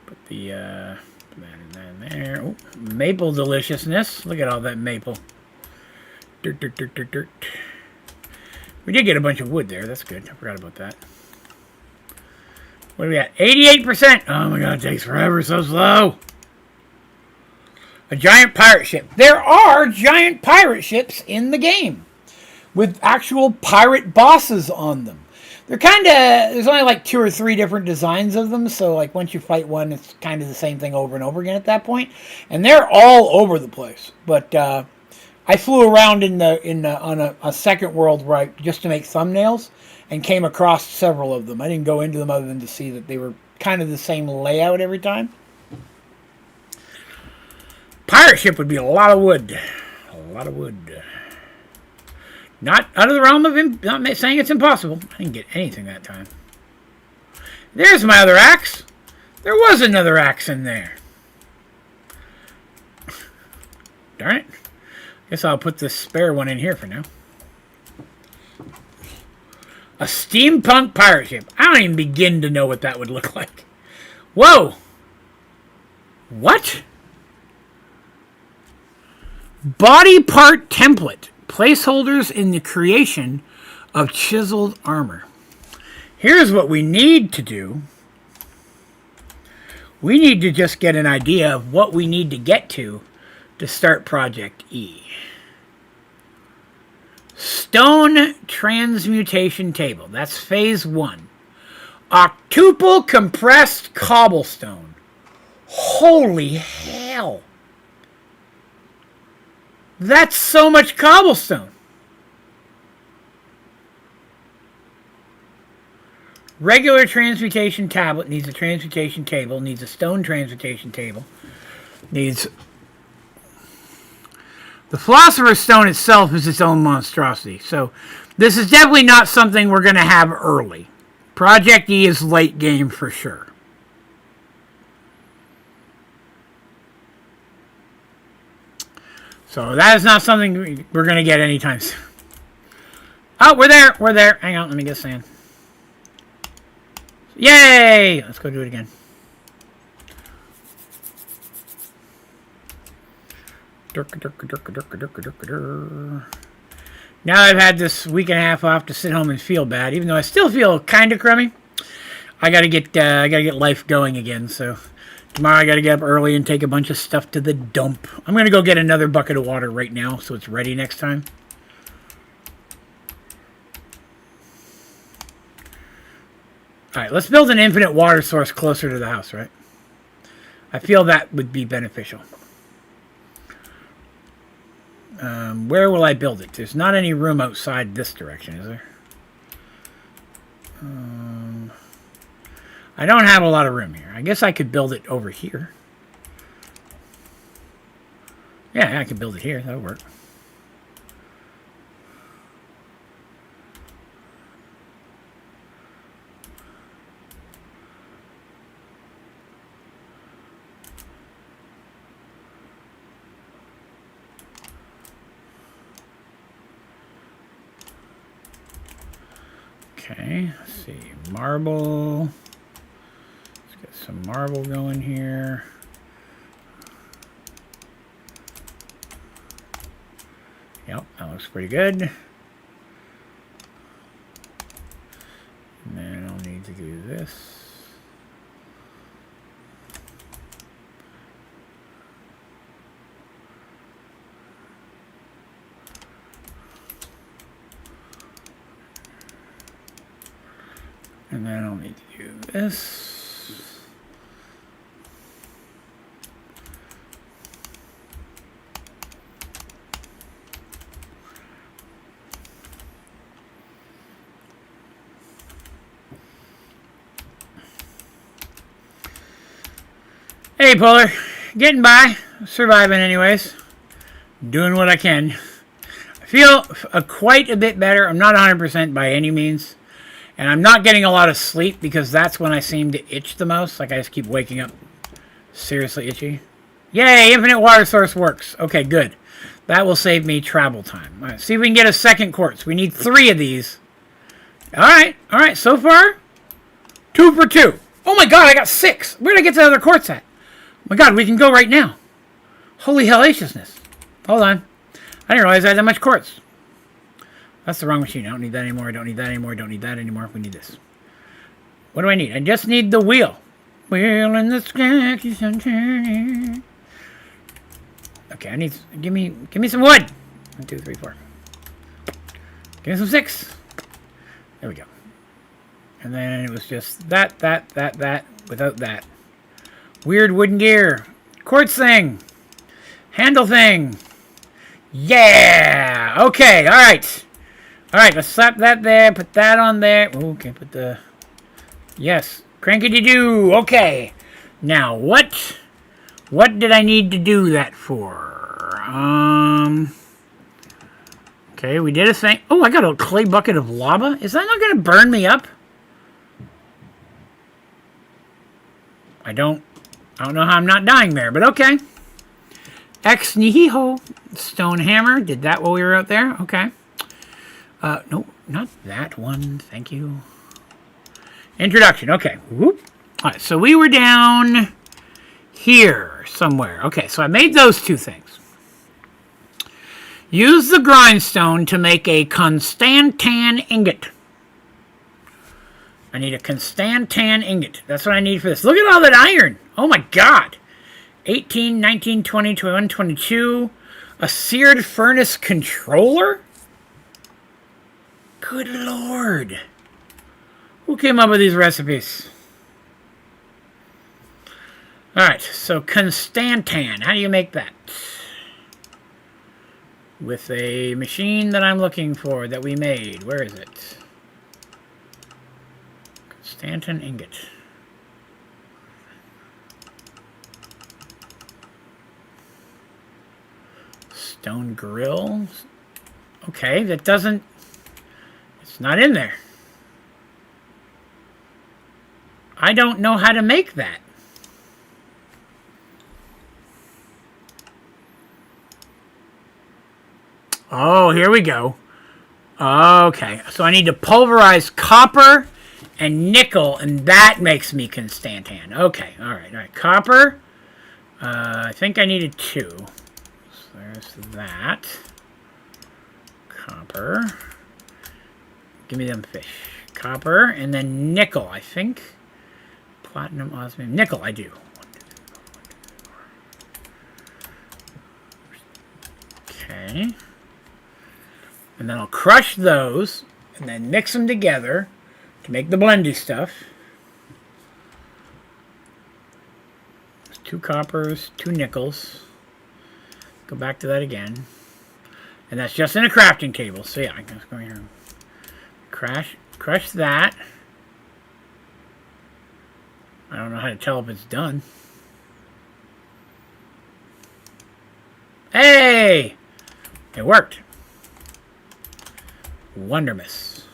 Put the that in there. Oh, maple deliciousness. Look at all that maple. Dirt, dirt, dirt, dirt, dirt. We did get a bunch of wood there. That's good. I forgot about that. What do we got? 88%. Oh my god, it takes forever. So slow. A giant pirate ship. There are giant pirate ships in the game with actual pirate bosses on them. They're kind of, there's only like 2 or 3 different designs of them, so like once you fight one, it's kind of the same thing over and over again at that point. And they're all over the place. But I flew around on a second world right just to make thumbnails and came across several of them. I didn't go into them other than to see that they were kind of the same layout every time. Pirate ship would be a lot of wood. A lot of wood. Not out of the realm of not saying it's impossible. I didn't get anything that time. There's my other axe. There was another axe in there. Darn it. Guess I'll put this spare one in here for now. A steampunk pirate ship. I don't even begin to know what that would look like. Whoa. What? Body part template. Placeholders in the creation of chiseled armor. Here's what we need to do. We need to just get an idea of what we need to get to start Project E. Stone transmutation table. That's phase 1. Octuple compressed cobblestone. Holy hell. That's so much cobblestone. Regular transmutation tablet needs a transmutation table, needs a stone transmutation table, needs... The Philosopher's Stone itself is its own monstrosity, so this is definitely not something we're going to have early. Project E is late game for sure. So that is not something we're going to get anytime soon. Oh, we're there. We're there. Hang on. Let me get sand. Yay! Let's go do it again. Now I've had this week and a half off to sit home and feel bad, even though I still feel kind of crummy. I gotta get life going again. So tomorrow I gotta get up early and take a bunch of stuff to the dump. I'm gonna go get another bucket of water right now, so it's ready next time. All right, let's build an infinite water source closer to the house, right? I feel that would be beneficial. Where will I build it? There's not any room outside this direction, is there? I don't have a lot of room here. I guess I could build it over here. Yeah, I could build it here. That'll work. Okay, let's see. Marble. Let's get some marble going here. Yep, that looks pretty good. And then I'll need to do this. And then I'll need to do this. Hey, Polar. Getting by. Surviving anyways. Doing what I can. I feel quite a bit better. I'm not 100% by any means. And I'm not getting a lot of sleep because that's when I seem to itch the most. Like I just keep waking up seriously itchy. Yay, infinite water source works. Okay, good. That will save me travel time. All right, see if we can get a second quartz. We need 3 of these. All right. So far, 2 for 2. Oh my god, I got 6. Where did I get the other quartz at? Oh my god, we can go right now. Holy hellaciousness. Hold on. I didn't realize I had that much quartz. That's the wrong machine. I don't need that anymore. I don't need that anymore. I don't need that anymore. We need this. What do I need? I just need the wheel. Wheel in the sky keeps on turning. Okay, I need... Give me some wood. 1, 2, 3, 4. Give me some 6. There we go. And then it was just that, without that. Weird wooden gear. Quartz thing. Handle thing. Yeah! Okay, alright. Alright, let's slap that there, put that on there. Ooh, okay, put the... Yes. Crankety-doo! Okay. Now, what did I need to do that for? Okay, we did a thing. Oh, I got a clay bucket of lava. Is that not going to burn me up? I don't know how I'm not dying there, but okay. Ex nihilo. Stone hammer. Did that while we were out there. Okay. No, not that one. Thank you. Introduction. Okay. Whoop. All right, so we were down here somewhere. Okay, so I made those 2 things. Use the grindstone to make a Constantan ingot. I need a Constantan ingot. That's what I need for this. Look at all that iron. Oh my god. 18, 19, 20, 21, 22. A seared furnace controller? Good lord. Who came up with these recipes? Alright, so Constantan. How do you make that? With a machine that I'm looking for that we made. Where is it? Constantan ingot. Stone grill. Okay, that doesn't... It's not in there. I don't know how to make that. Oh, here we go. Okay, so I need to pulverize copper and nickel, and that makes me Constantan. Okay, all right. Copper. I think I needed 2. So there's that. Copper. Give me them fish. Copper, and then nickel, I think. Platinum, osmium. Nickel, I do. 1, 2, 3, 4. Okay. And then I'll crush those, and then mix them together to make the blendy stuff. 2 coppers, 2 nickels. Go back to that again. And that's just in a crafting table. So yeah, I can just go here and crush that. I don't know how to tell if it's done. Hey! It worked. Wondermiss.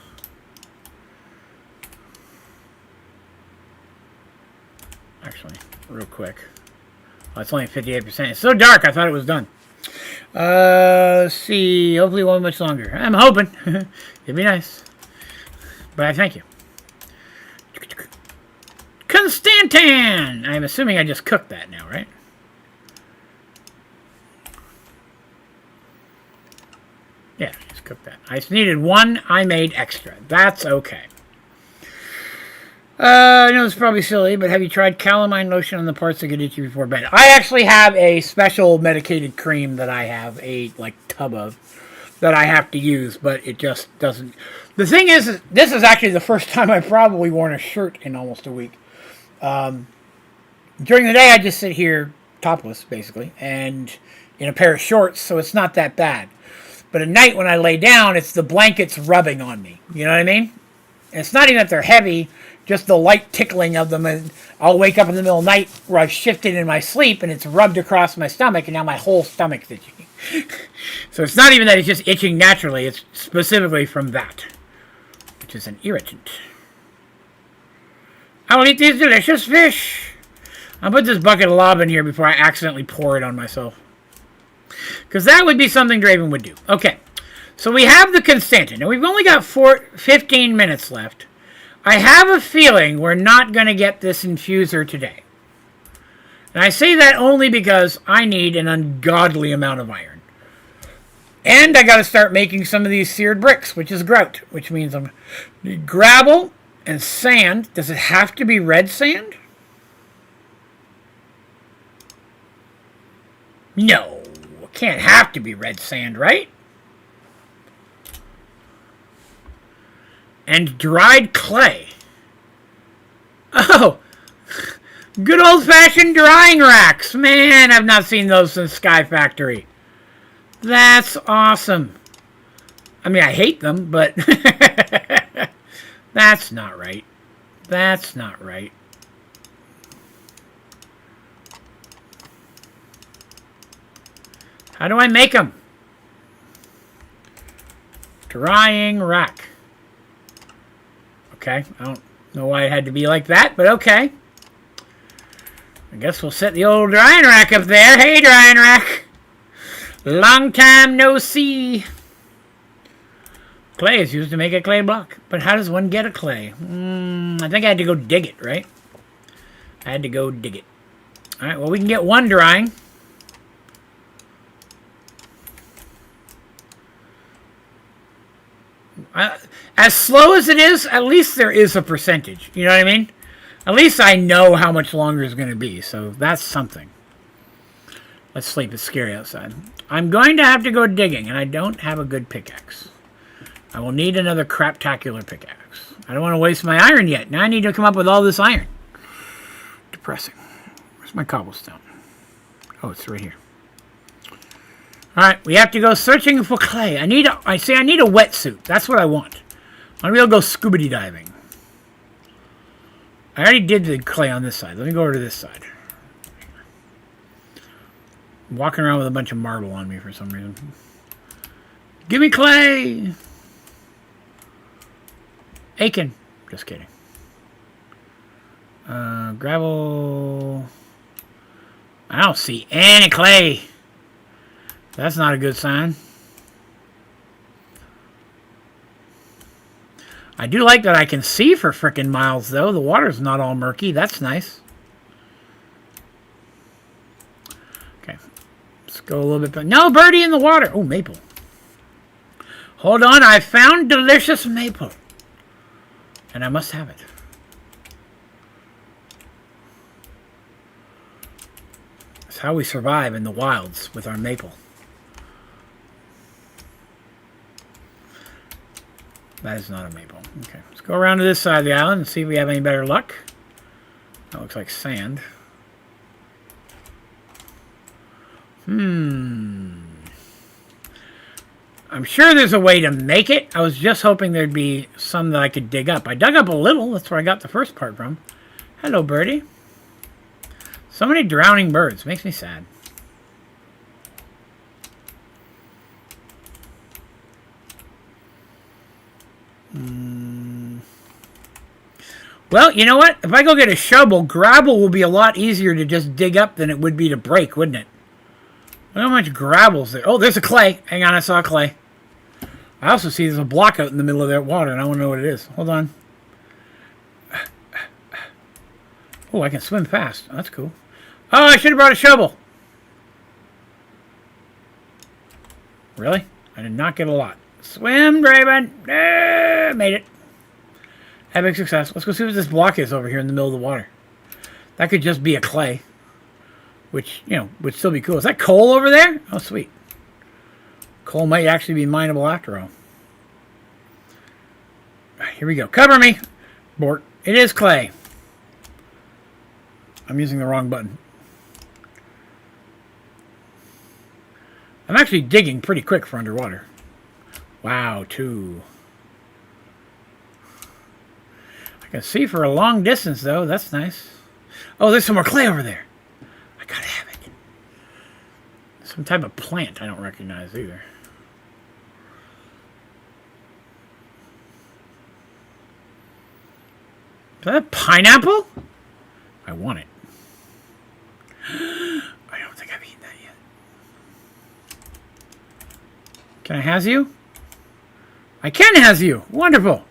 Actually, real quick. Oh, it's only 58%. It's so dark, I thought it was done. Let's see. Hopefully it won't be much longer. I'm hoping. It'd be nice. But I thank you. Constantan! I'm assuming I just cooked that now, right? Yeah, just cook that. I just needed 1. I made extra. That's okay. I know it's probably silly, but have you tried calamine lotion on the parts that get itchy before bed? I actually have a special medicated cream that I have a tub of that I have to use, but it just doesn't. The thing is, this is actually the first time I've probably worn a shirt in almost a week. During the day, I just sit here topless, basically, and in a pair of shorts, so it's not that bad. But at night when I lay down, it's the blankets rubbing on me. You know what I mean? And it's not even that they're heavy, just the light tickling of them. And I'll wake up in the middle of the night where I've shifted in my sleep and it's rubbed across my stomach and now my whole stomach's itching. So it's not even that it's just itching naturally. It's specifically from that, which is an irritant. I will eat these delicious fish. I'll put this bucket of lava in here before I accidentally pour it on myself. Because that would be something Draven would do. Okay, so we have the Constantan. Now, we've only got 15 minutes left. I have a feeling we're not going to get this infuser today. And I say that only because I need an ungodly amount of iron. And I got to start making some of these seared bricks, which is grout, which means I'm need gravel and sand. Does it have to be red sand? No. Can't have to be red sand, right? And dried clay. Oh, good old-fashioned drying racks. Man, I've not seen those since Sky Factory. That's awesome. I mean, I hate them, but that's not right. That's not right. How do I make them? Drying rack. Okay, I don't know why it had to be like that, but okay. I guess we'll set the old drying rack up there. Hey, drying rack. Long time no see. Clay is used to make a clay block. But how does one get a clay? I think I had to go dig it, right? I had to go dig it. Alright, well, we can get one drying. As slow as it is, at least there is a percentage. You know what I mean? At least I know how much longer it's going to be. So that's something. Let's sleep. It's scary outside. I'm going to have to go digging, and I don't have a good pickaxe. I will need another craptacular pickaxe. I don't want to waste my iron yet. Now I need to come up with all this iron. Depressing. Where's my cobblestone? Oh, it's right here. Alright, we have to go searching for clay. I need a wetsuit. That's what I want. I want to be able to go scuba diving. I already did the clay on this side. Let me go over to this side. I'm walking around with a bunch of marble on me for some reason. Give me clay! Aiken. Just kidding. Gravel. I don't see any clay. That's not a good sign. I do like that I can see for frickin' miles, though. The water's not all murky. That's nice. Okay. Let's go a little bit. No birdie in the water. Oh, maple. Hold on. I found delicious maple. And I must have it. That's how we survive in the wilds with our maple. That is not a maple. Okay, let's go around to this side of the island and see if we have any better luck. That looks like sand. I'm sure there's a way to make it. I was just hoping there'd be some that I could dig up. I dug up a little. That's where I got the first part from. Hello, birdie. So many drowning birds. Makes me sad. Well, you know what? If I go get a shovel, gravel will be a lot easier to just dig up than it would be to break, wouldn't it? Look how much gravel's there. Oh, there's a clay. Hang on, I saw a clay. I also see there's a block out in the middle of that water, and I want to know what it is. Hold on. Oh, I can swim fast. Oh, that's cool. Oh, I should have brought a shovel. Really? I did not get a lot. Swim, Draven. Made it. Epic success. Let's go see what this block is over here in the middle of the water. That could just be a clay. Which, you know, would still be cool. Is that coal over there? Oh, sweet. Coal might actually be mineable after all. Here we go. Cover me. Bort. It is clay. I'm using the wrong button. I'm actually digging pretty quick for underwater. Wow, 2. I can see for a long distance, though. That's nice. Oh, there's some more clay over there. I gotta have it. Some type of plant I don't recognize either. Is that a pineapple? I want it. I don't think I've eaten that yet. Can I has you? I can has you. Wonderful.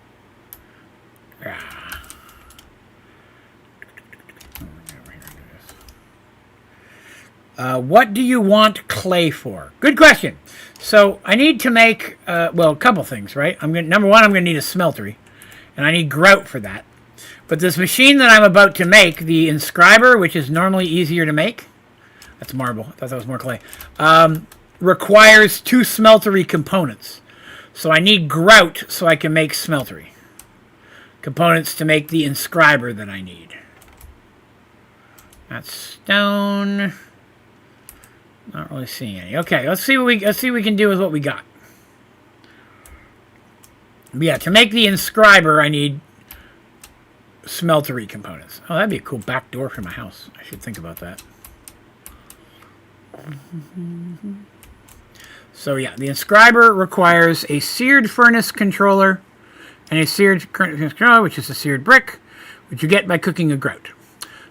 What do you want clay for? Good question. So I need to make, well, a couple things, right? Number one, I'm going to need a smeltery. And I need grout for that. But this machine that I'm about to make, the inscriber, which is normally easier to make. That's marble. I thought that was more clay. requires 2 smeltery components. So I need grout so I can make smeltery components to make the inscriber that I need. That's stone. Not really seeing any. Okay, let's see what we can do with what we got. But yeah, to make the inscriber, I need smeltery components. Oh, that'd be a cool back door for my house. I should think about that. So yeah, the inscriber requires a seared furnace controller and a seared controller, which is a seared brick, which you get by cooking a grout.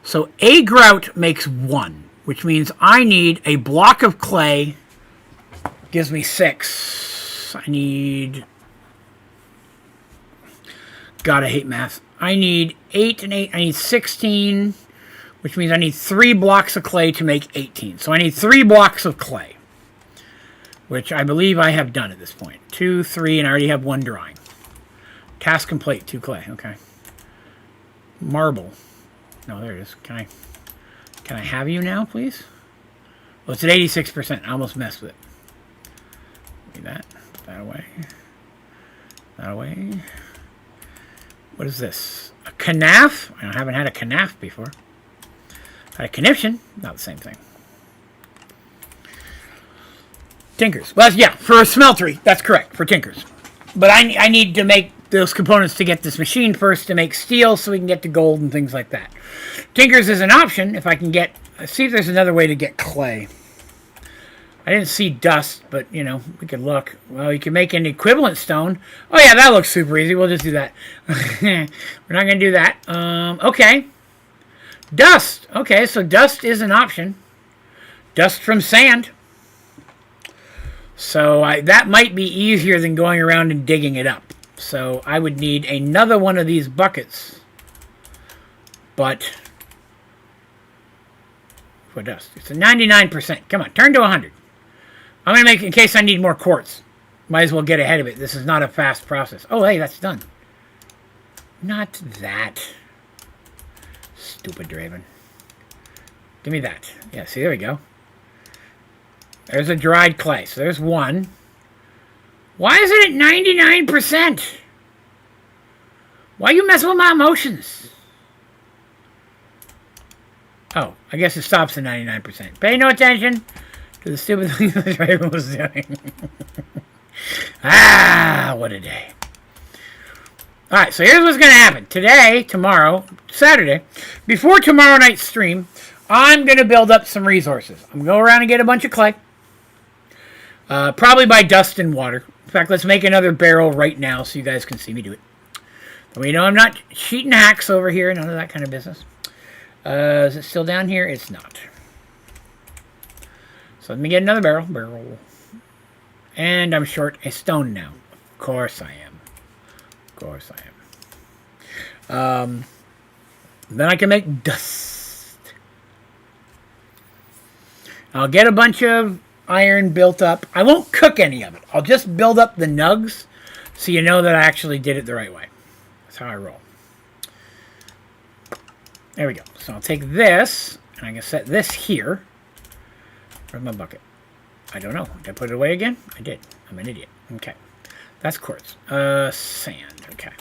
So a grout makes 1, which means I need a block of clay. Gives me 6. I need... God, I hate math. I need 8 and 8. I need 16, which means I need 3 blocks of clay to make 18. So I need 3 blocks of clay, which I believe I have done at this point. 2, 3, and I already have 1 drawing. Task complete, 2 clay. Okay. Marble. No, there it is. Can I have you now, please? Well, it's at 86%. I almost messed with it. Give me that. Put that away. That away. What is this? A canaf? I haven't had a canaf before. Had a conniption. Not the same thing. Tinkers. Well, yeah, for a smeltery. That's correct, for tinkers. But I need to make those components to get this machine first to make steel so we can get to gold and things like that. Tinkers is an option if I can get... Let's see if there's another way to get clay. I didn't see dust, but, you know, we could look. Well, you can make an equivalent stone. Oh, yeah, that looks super easy. We'll just do that. We're not going to do that. Okay. Dust. Okay, so dust is an option. Dust from sand. So that might be easier than going around and digging it up. So I would need another one of these buckets. But for dust. It's a 99%. Come on, turn to 100. I'm going to make, in case I need more quartz. Might as well get ahead of it. This is not a fast process. Oh, hey, that's done. Not that. Stupid Draven. Give me that. Yeah, see, there we go. There's a dried clay. So there's 1. Why is it at 99%? Why you messing with my emotions? Oh, I guess it stops at 99%. Pay no attention to the stupid thing that Draven was doing. Ah, what a day. Alright, so here's what's going to happen. Today, tomorrow, Saturday, before tomorrow night's stream, I'm going to build up some resources. I'm going to go around and get a bunch of clay. Probably by dust and water. In fact, let's make another barrel right now so you guys can see me do it. But we know I'm not cheating hacks over here. None of that kind of business. Is it still down here? It's not. So let me get another barrel. And I'm short a stone now. Of course I am. Of course I am. Then I can make dust. I'll get a bunch of iron built up. I won't cook any of it. I'll just build up the nugs so you know that I actually did it the right way. That's how I roll. There we go. So I'll take this, and I can set this here. Where's my bucket? I don't know. Did I put it away again? I did. I'm an idiot. Okay. That's quartz. Sand. Okay.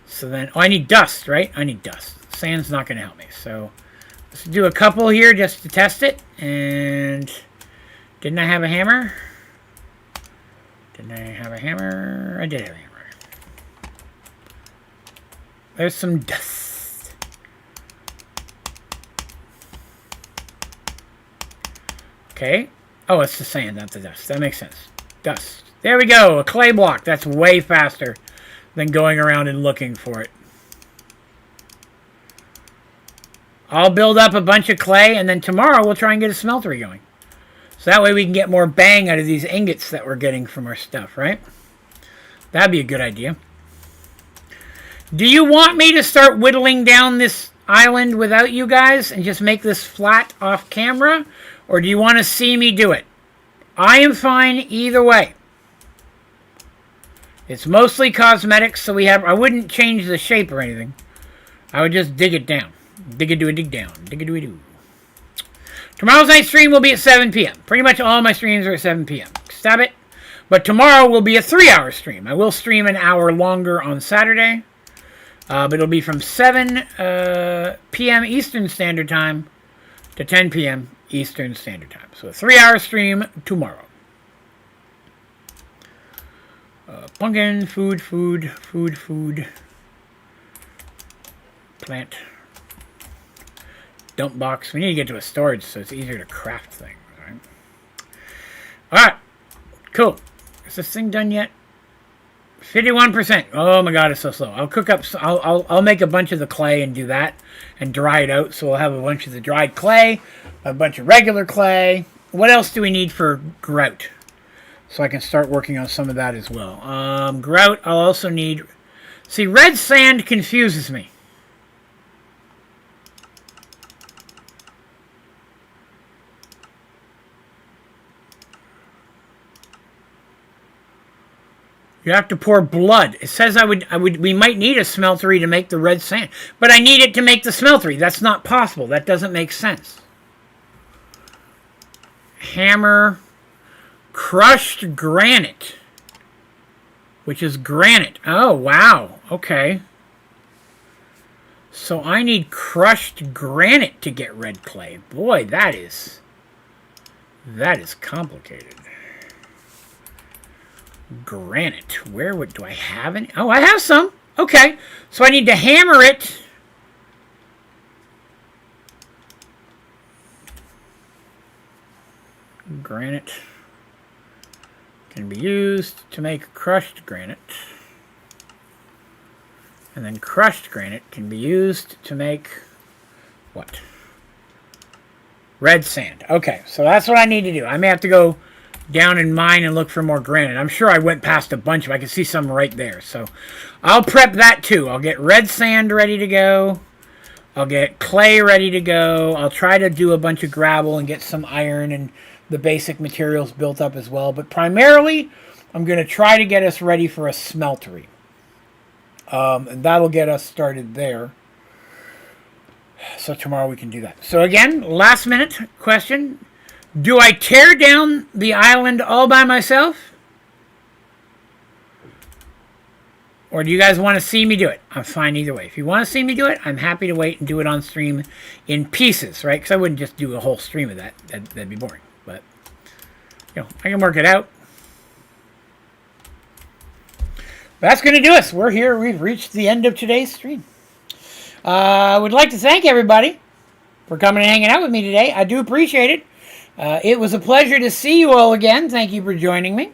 So then... Oh, I need dust, right? I need dust. Sand's not going to help me. So let's do a couple here just to test it. And... Didn't I have a hammer? Didn't I have a hammer? I did have a hammer. There's some dust. Okay. Oh, it's the sand, not the dust. That makes sense. Dust. There we go. A clay block. That's way faster than going around and looking for it. I'll build up a bunch of clay, and then tomorrow we'll try and get a smeltery going. So that way we can get more bang out of these ingots that we're getting from our stuff, right? That'd be a good idea. Do you want me to start whittling down this island without you guys and just make this flat off camera? Or do you want to see me do it? I am fine either way. It's mostly cosmetics, so I wouldn't change the shape or anything. I would just dig it down. Dig-a-do-a-dig down. Dig-a-do-a-do. Tomorrow's night stream will be at 7 p.m. Pretty much all my streams are at 7 p.m. Stop it. But tomorrow will be a 3-hour stream. I will stream an hour longer on Saturday. But it'll be from 7 p.m. Eastern Standard Time to 10 p.m. Eastern Standard Time. So a 3-hour stream tomorrow. Pumpkin, food. Plant. Dump box. We need to get to a storage so it's easier to craft things. Alright. Cool. Is this thing done yet? 51%. Oh my god, it's so slow. I'll cook up. I'll make a bunch of the clay and do that and dry it out. So we'll have a bunch of the dried clay, a bunch of regular clay. What else do we need for grout? So I can start working on some of that as well. Grout, I'll also need... See, red sand confuses me. You have to pour blood. It says we might need a smeltery to make the red sand. But I need it to make the smeltery. That's not possible. That doesn't make sense. Hammer. Crushed granite. Which is granite. Oh, wow. Okay. So I need crushed granite to get red clay. Boy, that is complicated. Granite. Where do I have any? Oh, I have some. Okay. So I need to hammer it. Granite can be used to make crushed granite. And then crushed granite can be used to make what? Red sand. Okay. So that's what I need to do. I may have to go down in mine and look for more granite. I'm sure I went past a bunch of I can see some right there. So I'll prep that too. I'll get red sand ready to go. I'll get clay ready to go. I'll try to do a bunch of gravel and get some iron and the basic materials built up as well. But primarily, I'm going to try to get us ready for a smeltery. And that'll get us started there. So tomorrow we can do that. So again, last minute question. Do I tear down the island all by myself? Or do you guys want to see me do it? I'm fine either way. If you want to see me do it, I'm happy to wait and do it on stream in pieces, right? Because I wouldn't just do a whole stream of that. That'd be boring. But, you know, I can work it out. But that's going to do us. We're here. We've reached the end of today's stream. I would like to thank everybody for coming and hanging out with me today. I do appreciate it. It was a pleasure to see you all again. Thank you for joining me.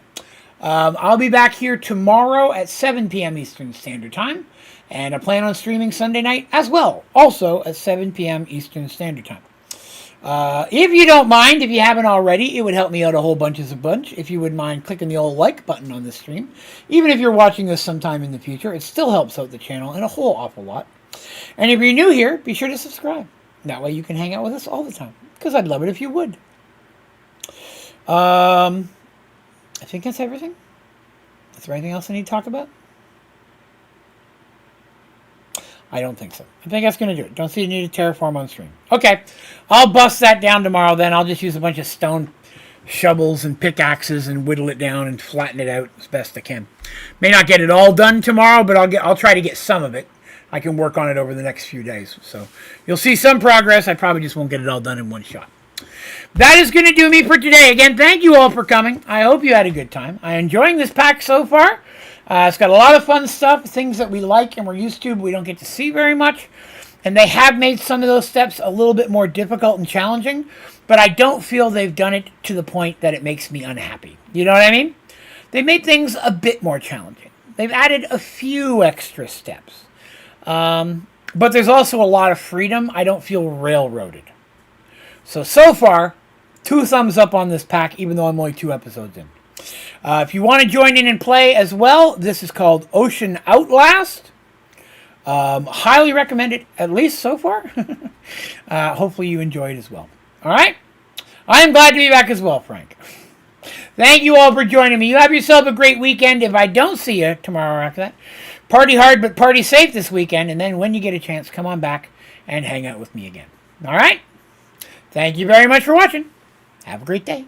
I'll be back here tomorrow at 7 p.m. Eastern Standard Time. And I plan on streaming Sunday night as well. Also at 7 p.m. Eastern Standard Time. If you don't mind, if you haven't already, it would help me out a whole bunch if you would mind clicking the old like button on the stream. Even if you're watching this sometime in the future, it still helps out the channel in a whole awful lot. And if you're new here, be sure to subscribe. That way you can hang out with us all the time. Because I'd love it if you would. I think that's everything. Is there anything else I need to talk about? I don't think so. I think that's going to do it. Don't see the need to terraform on stream. Okay. I'll bust that down tomorrow then. I'll just use a bunch of stone shovels and pickaxes and whittle it down and flatten it out as best I can. May not get it all done tomorrow, but I'll try to get some of it. I can work on it over the next few days. So you'll see some progress. I probably just won't get it all done in one shot. That is going to do me for today. Again, thank you all for coming. I hope you had a good time. I'm enjoying this pack so far. It's got a lot of fun stuff, things that we like and we're used to, but we don't get to see very much. And they have made some of those steps a little bit more difficult and challenging, but I don't feel they've done it to the point that it makes me unhappy. You know what I mean? They made things a bit more challenging. They've added a few extra steps. But there's also a lot of freedom. I don't feel railroaded. So far, 2 thumbs up on this pack, even though I'm only 2 episodes in. If you want to join in and play as well, this is called Ocean Outlast. Highly recommend it, at least so far. Hopefully you enjoy it as well. All right? I am glad to be back as well, Frank. Thank you all for joining me. You have yourself a great weekend. If I don't see you tomorrow or after that, party hard but party safe this weekend. And then when you get a chance, come on back and hang out with me again. All right? Thank you very much for watching. Have a great day.